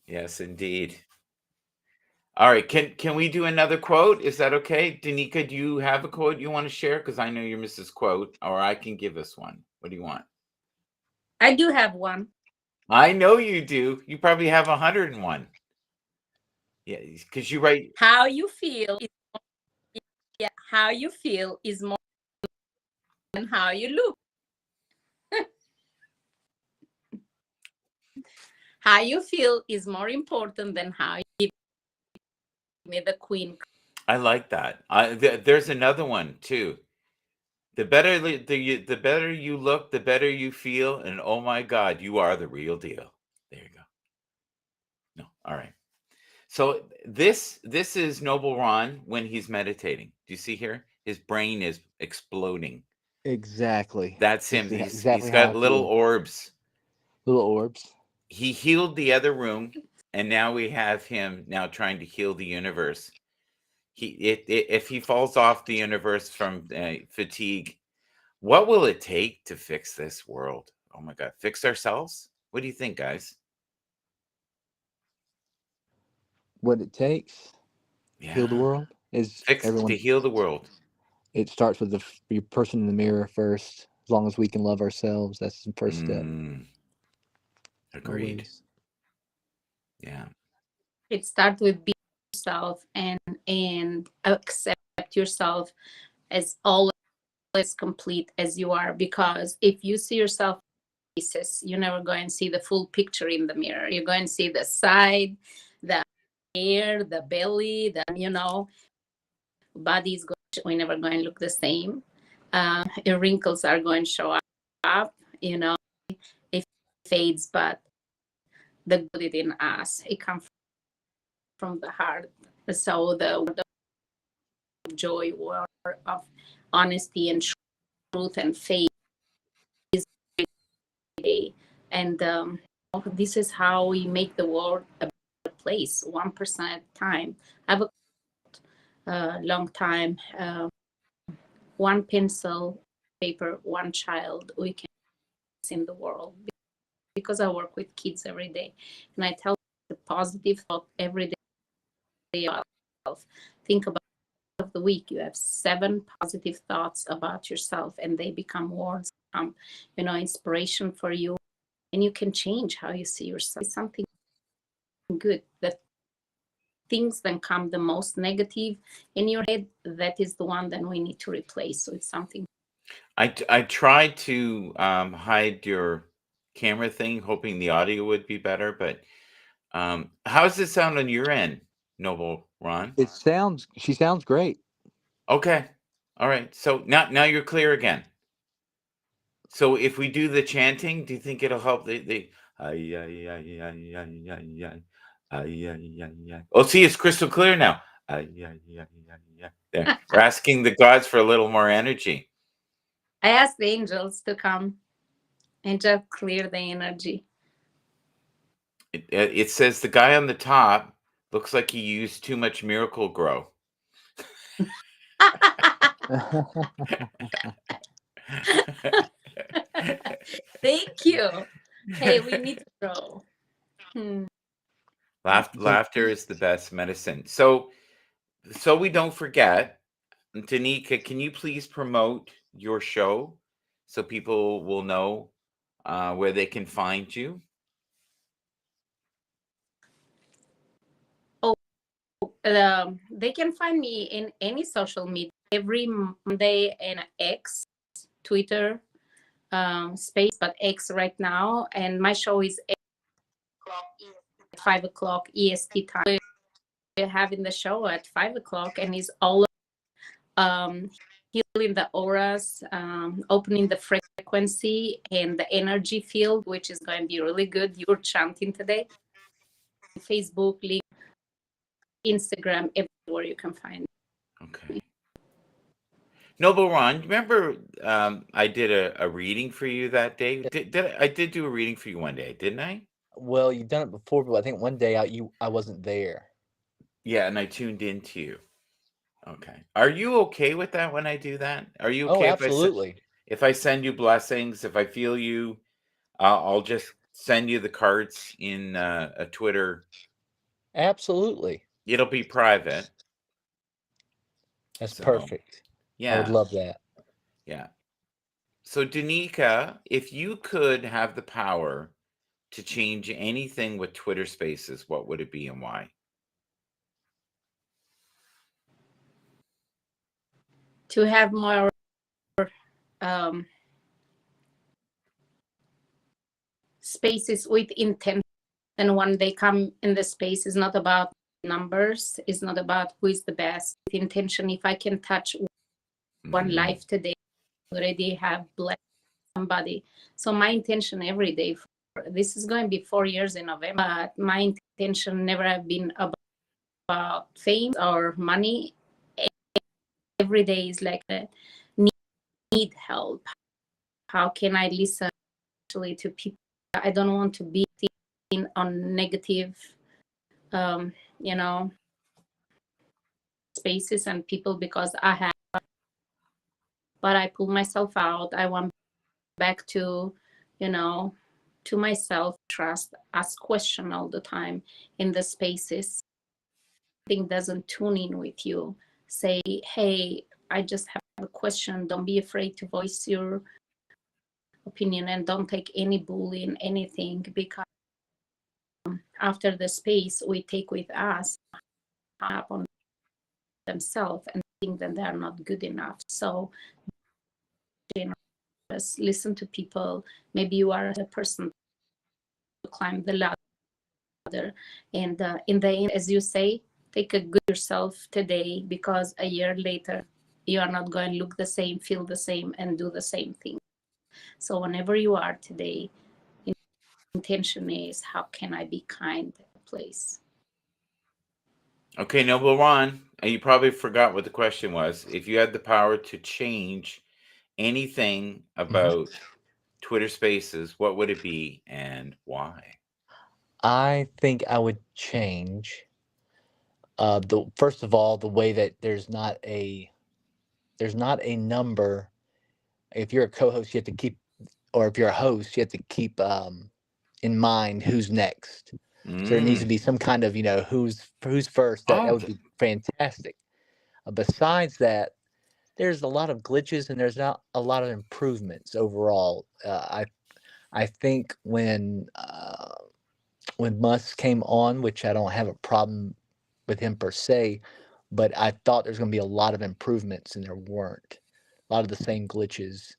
Speaker 1: Yes, indeed. All right. Can we do another quote? Is that okay? Danica, do you have a quote you want to share? Because I know you're Mrs. Quote, or I can give us one. What do you want?
Speaker 2: I do have one.
Speaker 1: I know you do. You probably have 101. Yeah, because you write.
Speaker 2: How you feel is how you feel is more than how you look. How you feel is more important than how you give me the queen.
Speaker 1: I like that. There's another one too. The better you look, the better you feel, and oh my God, you are the real deal. There you go. No, all right. So this is Noble Ron when he's meditating. Do you see here? His brain is exploding.
Speaker 3: Exactly.
Speaker 1: That's him.
Speaker 3: Exactly
Speaker 1: He's
Speaker 3: how I
Speaker 1: got little
Speaker 3: feel.
Speaker 1: orbs.
Speaker 3: Little orbs.
Speaker 1: He healed the other room, and now we have him now trying to heal the universe. If he falls off the universe from fatigue, what will it take to fix this world? Oh my God, fix ourselves? What do you think, guys?
Speaker 3: What it takes to heal the
Speaker 1: Yeah,
Speaker 3: world is
Speaker 1: to
Speaker 3: everyone.
Speaker 1: heal the world.
Speaker 3: It starts with the person in the mirror first. As long as we can love ourselves, that's the first step.
Speaker 1: Agreed.
Speaker 3: Always.
Speaker 1: Yeah.
Speaker 2: It starts with being yourself and accept yourself as always complete as you are. Because if you see yourself pieces, you're never going to see the full picture in the mirror. You're going to see the side, the hair, the belly, body is going. We're never going to look the same. Your wrinkles are going to show up. It fades, but the good in us, it comes from the heart. So the word of joy, word of honesty and truth and faith is day. And this is how we make the world a better place, 1% at a time. I have a long time. One pencil, paper, one child, we can in the world, because I work with kids every day, and I tell the positive thought every day. Think about of the week you have 7 positive thoughts about yourself, and they become words, inspiration for you, and you can change how you see yourself. It's something good. The things then come the most negative in your head, that is the one that we need to replace. So it's something.
Speaker 1: I tried to hide your camera thing, hoping the audio would be better, but how does it sound on your end, Noble Ron?
Speaker 3: She sounds great.
Speaker 1: Okay. All right. So now you're clear again. So if we do the chanting, do you think it'll help the ay, ay, ay, ay, ay, ay, ay, ay, ay, ay, ay. Oh, see, it's crystal clear now. Ay, ay, ay, ay, ay. There. We're asking the gods for a little more energy.
Speaker 2: I asked the angels to come and just clear the energy.
Speaker 1: It says the guy on the top looks like he used too much Miracle Grow.
Speaker 2: Thank you. Hey, we need to grow.
Speaker 1: Laughter is the best medicine. So we don't forget, Donika, can you please promote your show so people will know where they can find you?
Speaker 2: They can find me in any social media every Monday in X, Twitter, space, but X right now. And my show is 5 o'clock EST time. We're having the show at 5 o'clock, and it's all healing the auras, opening the frequency and the energy field, which is going to be really good. You're chanting today. Facebook, link, Instagram, everywhere you can find it.
Speaker 1: Okay. Noble Ron, remember I did a reading for you that day? I did do a reading for you one day, didn't I?
Speaker 3: Well, you've done it before, but I think one day I wasn't there.
Speaker 1: Yeah, and I tuned into you. Okay. Are you okay with that when I do that? Are you okay
Speaker 3: absolutely.
Speaker 1: if I send you blessings, if I feel you, I'll just send you the cards in a Twitter.
Speaker 3: Absolutely.
Speaker 1: It'll be private.
Speaker 3: That's perfect.
Speaker 1: Yeah.
Speaker 3: I would love that.
Speaker 1: Yeah. So Donika, if you could have the power to change anything with Twitter Spaces, what would it be and why?
Speaker 2: To have more spaces with intent. And when they come in the space, it's not about numbers, it's not about who is the best. With intention, if I can touch one life today, already have blessed somebody. So my intention every day, this is going to be 4 years in November, but my intention never have been about fame or money. Every day is like need help. How can I listen actually to people? I don't want to be seen on negative, spaces and people because I have, but I pull myself out. I want back to, to myself, trust, ask question all the time in the spaces. Thing doesn't tune in with you. Say, hey, I just have a question. Don't be afraid to voice your opinion and don't take any bullying, anything, because after the space we take with us up on themselves and think that they're not good enough. So listen to people. Maybe you are a person to climb the ladder, and in the end, as you say, take a good yourself today, because a year later you are not going to look the same, feel the same, and do the same thing. So whenever you are today, intention is, how can I be kind place?
Speaker 1: Okay, Noble Ron, you probably forgot what the question was. If you had the power to change anything about Twitter Spaces, what would it be and why?
Speaker 3: I think I would change the first of all the way that there's not a number. If you're a co-host, you have to keep, or if you're a host, you have to keep in mind who's next. So there needs to be some kind of who's first. That would be fantastic. Besides that, there's a lot of glitches and there's not a lot of improvements overall. I think when Musk came on, which I don't have a problem with him per se, but I thought there's going to be a lot of improvements, and there weren't. A lot of the same glitches,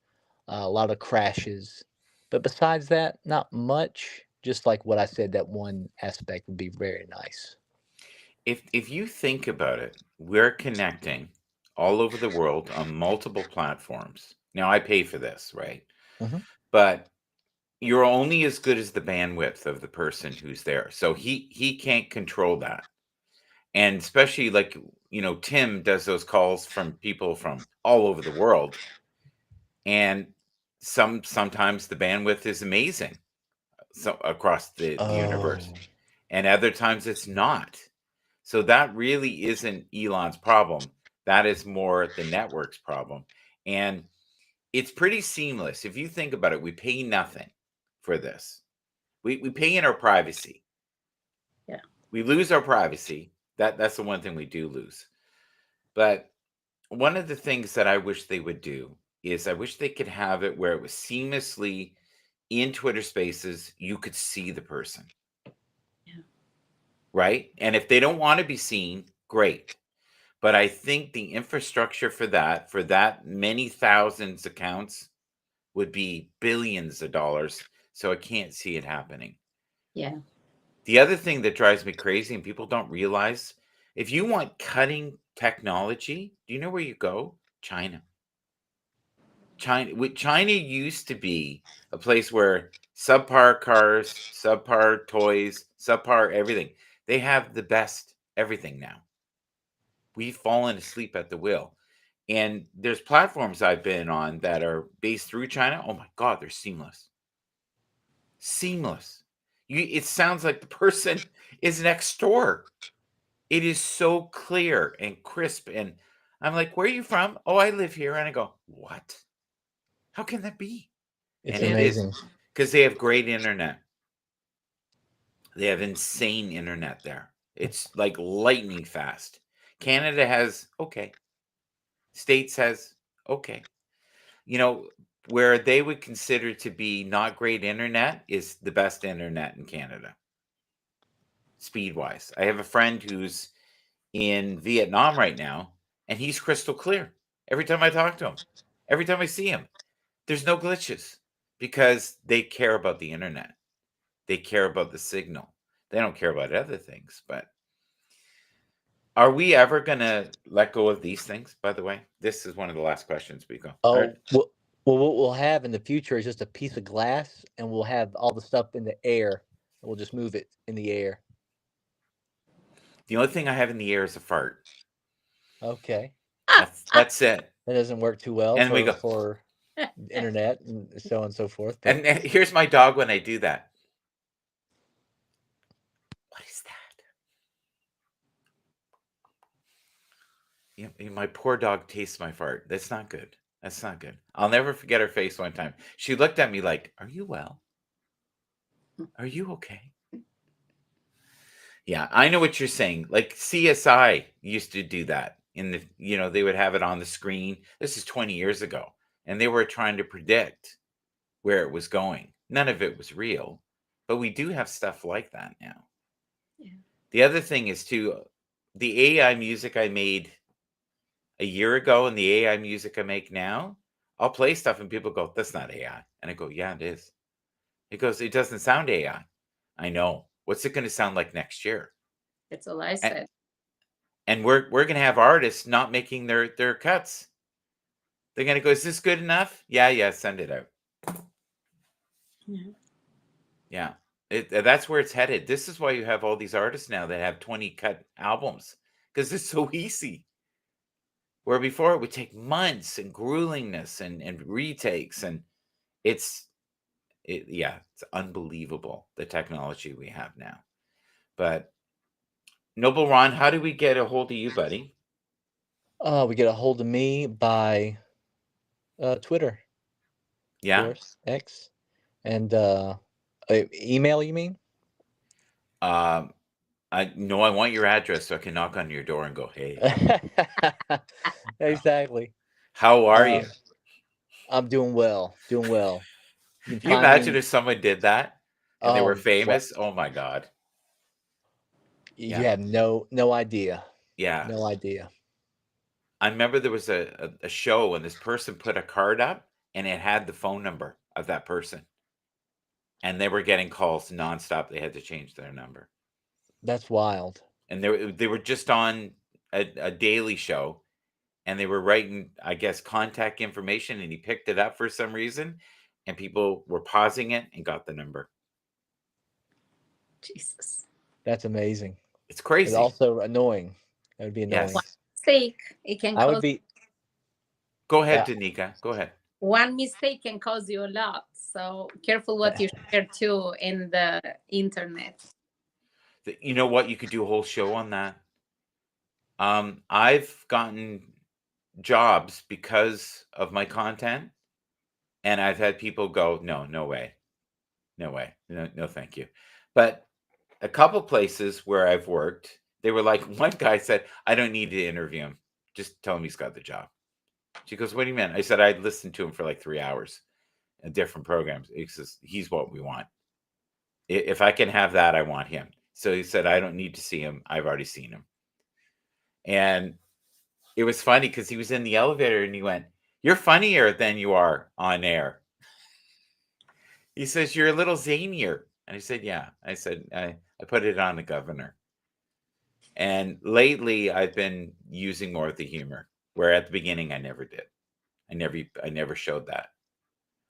Speaker 3: a lot of crashes. But besides that, not much. Just like what I said, that one aspect would be very nice.
Speaker 1: If you think about it, we're connecting all over the world on multiple platforms. Now I pay for this, right?
Speaker 3: Hmm.
Speaker 1: But you're only as good as the bandwidth of the person who's there. So he can't control that. And especially like, Tim does those calls from people from all over the world, and sometimes the bandwidth is amazing, so across the universe,
Speaker 3: Oh,
Speaker 1: and other times it's not. So that really isn't Elon's problem. That is more the network's problem. And it's pretty seamless. If you think about it, we pay nothing for this. We pay in our privacy.
Speaker 2: Yeah.
Speaker 1: We lose our privacy. That's the one thing we do lose. But one of the things that I wish they would do is I wish they could have it where it was seamlessly in Twitter Spaces, you could see the person,
Speaker 2: Yeah.
Speaker 1: right? And if they don't want to be seen, great. But I think the infrastructure for that many thousands accounts would be billions of dollars. So I can't see it happening.
Speaker 2: Yeah.
Speaker 1: The other thing that drives me crazy and people don't realize, if you want cutting technology, do you know where you go? China. China used to be a place where subpar cars, subpar toys, subpar everything. They have the best everything now. We've fallen asleep at the wheel. And there's platforms I've been on that are based through China. Oh my God, they're seamless. Seamless. It sounds like the person is next door. It is so clear and crisp. And I'm like, where are you from? Oh, I live here. And I go, what? How can that be?
Speaker 3: it's
Speaker 1: And
Speaker 2: Yeah.
Speaker 1: it is
Speaker 3: amazing.
Speaker 1: because they have great internet. They have insane internet there. It's like lightning fast. Canada has okay. States has okay. You know, where they would consider to be not great internet is the best internet in Canada, speed wise. I have a friend who's in Vietnam right now, and he's crystal clear. Every time I talk to him, every time I see him, there's no glitches because they care about the internet. They care about the signal. They don't care about other things. But are we ever going to let go of these things, by the way? This is one of the last questions we go.
Speaker 3: Oh, well, what we'll have in the future is just a piece of glass, and we'll have all the stuff in the air. And we'll just move it in the air.
Speaker 1: The only thing I have in the air is a fart.
Speaker 3: Okay,
Speaker 1: That's it.
Speaker 3: that doesn't work too well
Speaker 1: And we
Speaker 3: for
Speaker 1: go.
Speaker 3: internet and so on and so forth. But
Speaker 1: And here's my dog when I do that. What is that? My poor dog tastes my fart. That's not good. That's not good. I'll never forget her face one time. She looked at me like, "Are you well? Are you okay?" Yeah, I know what you're saying. Like CSI used to do that they would have it on the screen. This is 20 years ago, and they were trying to predict where it was going. None of it was real, but we do have stuff like that now.
Speaker 2: Yeah.
Speaker 1: The other thing is too, the AI music I made a year ago and the AI music I make now, I'll play stuff and people go, "That's not AI." And I go, "Yeah, it is." It goes, "It doesn't sound AI." I know. What's it going to sound like next year?
Speaker 2: That's all I
Speaker 1: And,
Speaker 2: said.
Speaker 1: and we're going to have artists not making their cuts. They're going to go, "Is this good enough?" Yeah, send it out.
Speaker 2: Yeah.
Speaker 1: Yeah. That's where it's headed. This is why you have all these artists now that have 20 cut albums because it's so easy. Where before it would take months and gruelingness and retakes, and it's it's unbelievable the technology we have now. But Noble Ron, how do we get a hold of you, buddy?
Speaker 3: we get a hold of me by Twitter, of
Speaker 1: Yeah.
Speaker 3: course, X, and email. You mean?
Speaker 1: Um I want your address so I can knock on your door and go, hey,
Speaker 3: Exactly.
Speaker 1: how are you?
Speaker 3: I'm doing well. Doing well. You can
Speaker 1: Can you
Speaker 3: find
Speaker 1: imagine
Speaker 3: me.
Speaker 1: if someone did that and they were
Speaker 3: Oh, what?
Speaker 1: famous? Oh my God.
Speaker 3: You
Speaker 1: Yeah.
Speaker 3: have no idea.
Speaker 1: Yeah.
Speaker 3: No idea.
Speaker 1: I remember there was a show and this person put a card up and it had the phone number of that person. And they were getting calls nonstop. They had to change their number.
Speaker 3: That's wild.
Speaker 1: And they were just on a daily show and they were writing, I guess, contact information, and he picked it up for some reason, and people were pausing it and got the number.
Speaker 2: Jesus.
Speaker 3: That's amazing.
Speaker 1: It's
Speaker 3: It's
Speaker 1: crazy.
Speaker 3: also annoying. That would be annoying.
Speaker 1: Yes.
Speaker 2: Mistake, it can
Speaker 3: I would
Speaker 2: cause
Speaker 3: be.
Speaker 1: Go ahead,
Speaker 3: Yeah.
Speaker 1: Donika. Go ahead.
Speaker 2: one mistake can cause you a lot. So careful what you share too in the internet.
Speaker 1: You know what? You could do a whole show on that. I've gotten jobs because of my content, and I've had people go, no way, no, thank you. But a couple places where I've worked, they were like, one guy said, I don't need to interview him. Just tell him he's got the job. She goes, what do you mean? I said, I listened to him for like 3 hours in different programs. He says, he's what we want. If I can have that, I want him. So he said, I don't need to see him. I've already seen him. And it was funny because he was in the elevator and he went, you're funnier than you are on air. He says, you're a little zanier. And I said, yeah. I said, I put it on the governor. And lately I've been using more of the humor, where at the beginning I never did. I never showed that.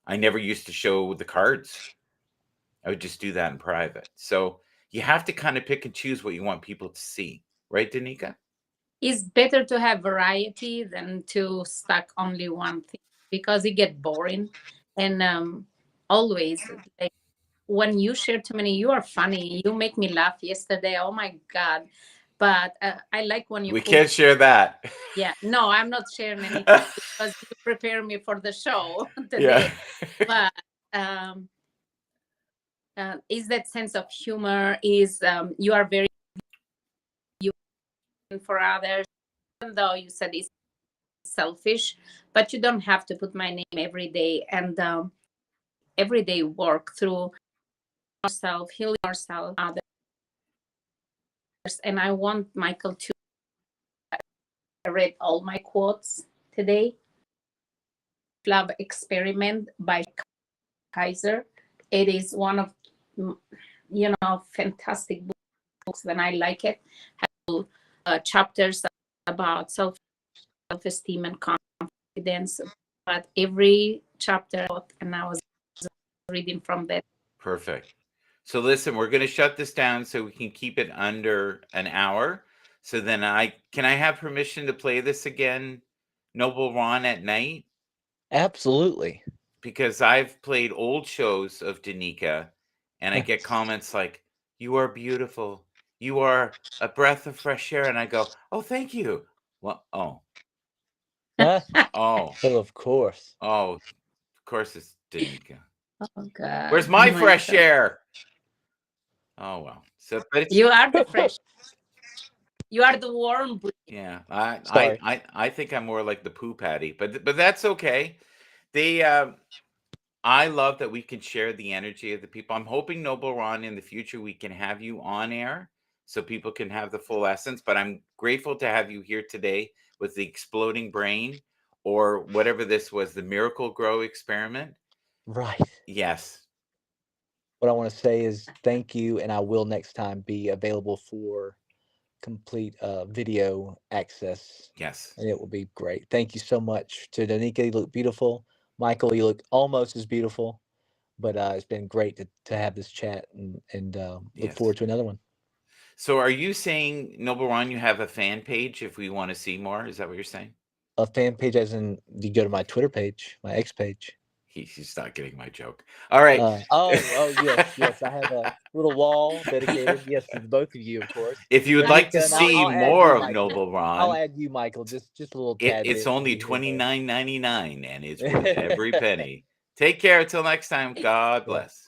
Speaker 1: I never used to show the cards. I would just do that in private. So you have to kind of pick and choose what you want people to see. Right, Donika?
Speaker 2: It's better to have variety than to stuck only one thing, because it get boring. And always, like, when you share too many, you are funny, you make me laugh yesterday, oh my God. But I like when you
Speaker 1: We
Speaker 2: put,
Speaker 1: can't share that.
Speaker 2: yeah, no, I'm not sharing anything because you prepare me for the show
Speaker 1: Yeah.
Speaker 2: today. But is that sense of humor, is you are very for others, even though you said it's selfish, but you don't have to put my name every day. And everyday work through yourself, healing yourself, others. And I want Michael to read all my quotes today. Love Experiment by Kaiser. It is one of, fantastic books, and I like it. Have chapters about self-esteem and confidence, but every chapter, and I was reading from that.
Speaker 1: Perfect. So listen, we're going to shut this down so we can keep it under an hour. So then can I have permission to play this again, Noble Ron, at night?
Speaker 3: Absolutely.
Speaker 1: Because I've played old shows of Donika and I get comments like, you are beautiful. You are a breath of fresh air. And I go, oh, thank you. Well, oh,
Speaker 3: Well, of course.
Speaker 1: of course it's Donika.
Speaker 2: Oh God.
Speaker 1: Where's my fresh
Speaker 2: Michael.
Speaker 1: air? Oh, well. So, but it's,
Speaker 2: You are the fresh. You are the warm breeze.
Speaker 1: yeah,
Speaker 3: Sorry.
Speaker 1: I think I'm more like the poo patty, but that's okay. They I love that we can share the energy of the people. I'm hoping, Noble Ron, in the future we can have you on air so people can have the full essence. But I'm grateful to have you here today with the exploding brain, or whatever this was, the Miracle Grow experiment.
Speaker 3: Right.
Speaker 1: Yes.
Speaker 3: What I want to say is thank you, and I will next time be available for complete video access.
Speaker 1: Yes.
Speaker 3: And it will be great. Thank you so much to Donika. You look beautiful. Michael, you look almost as beautiful. But it's been great to have this chat, and look
Speaker 1: Yes.
Speaker 3: forward to another one.
Speaker 1: So are you saying, Noble Ron, you have a fan page if we want to see more? Is that what you're saying?
Speaker 3: A fan page, as in you go to my Twitter page, my X page.
Speaker 1: He's not getting my joke. All right.
Speaker 3: Yes. I have a little wall dedicated, yes, to both of you, of course.
Speaker 1: If you would like to see
Speaker 3: I'll
Speaker 1: more of
Speaker 3: Michael.
Speaker 1: Noble Ron,
Speaker 3: I'll add you, Michael, just a little tad
Speaker 1: it's
Speaker 3: bit
Speaker 1: only
Speaker 3: here and there.
Speaker 1: $29.99 and it's worth every penny. Take care until next time. God bless.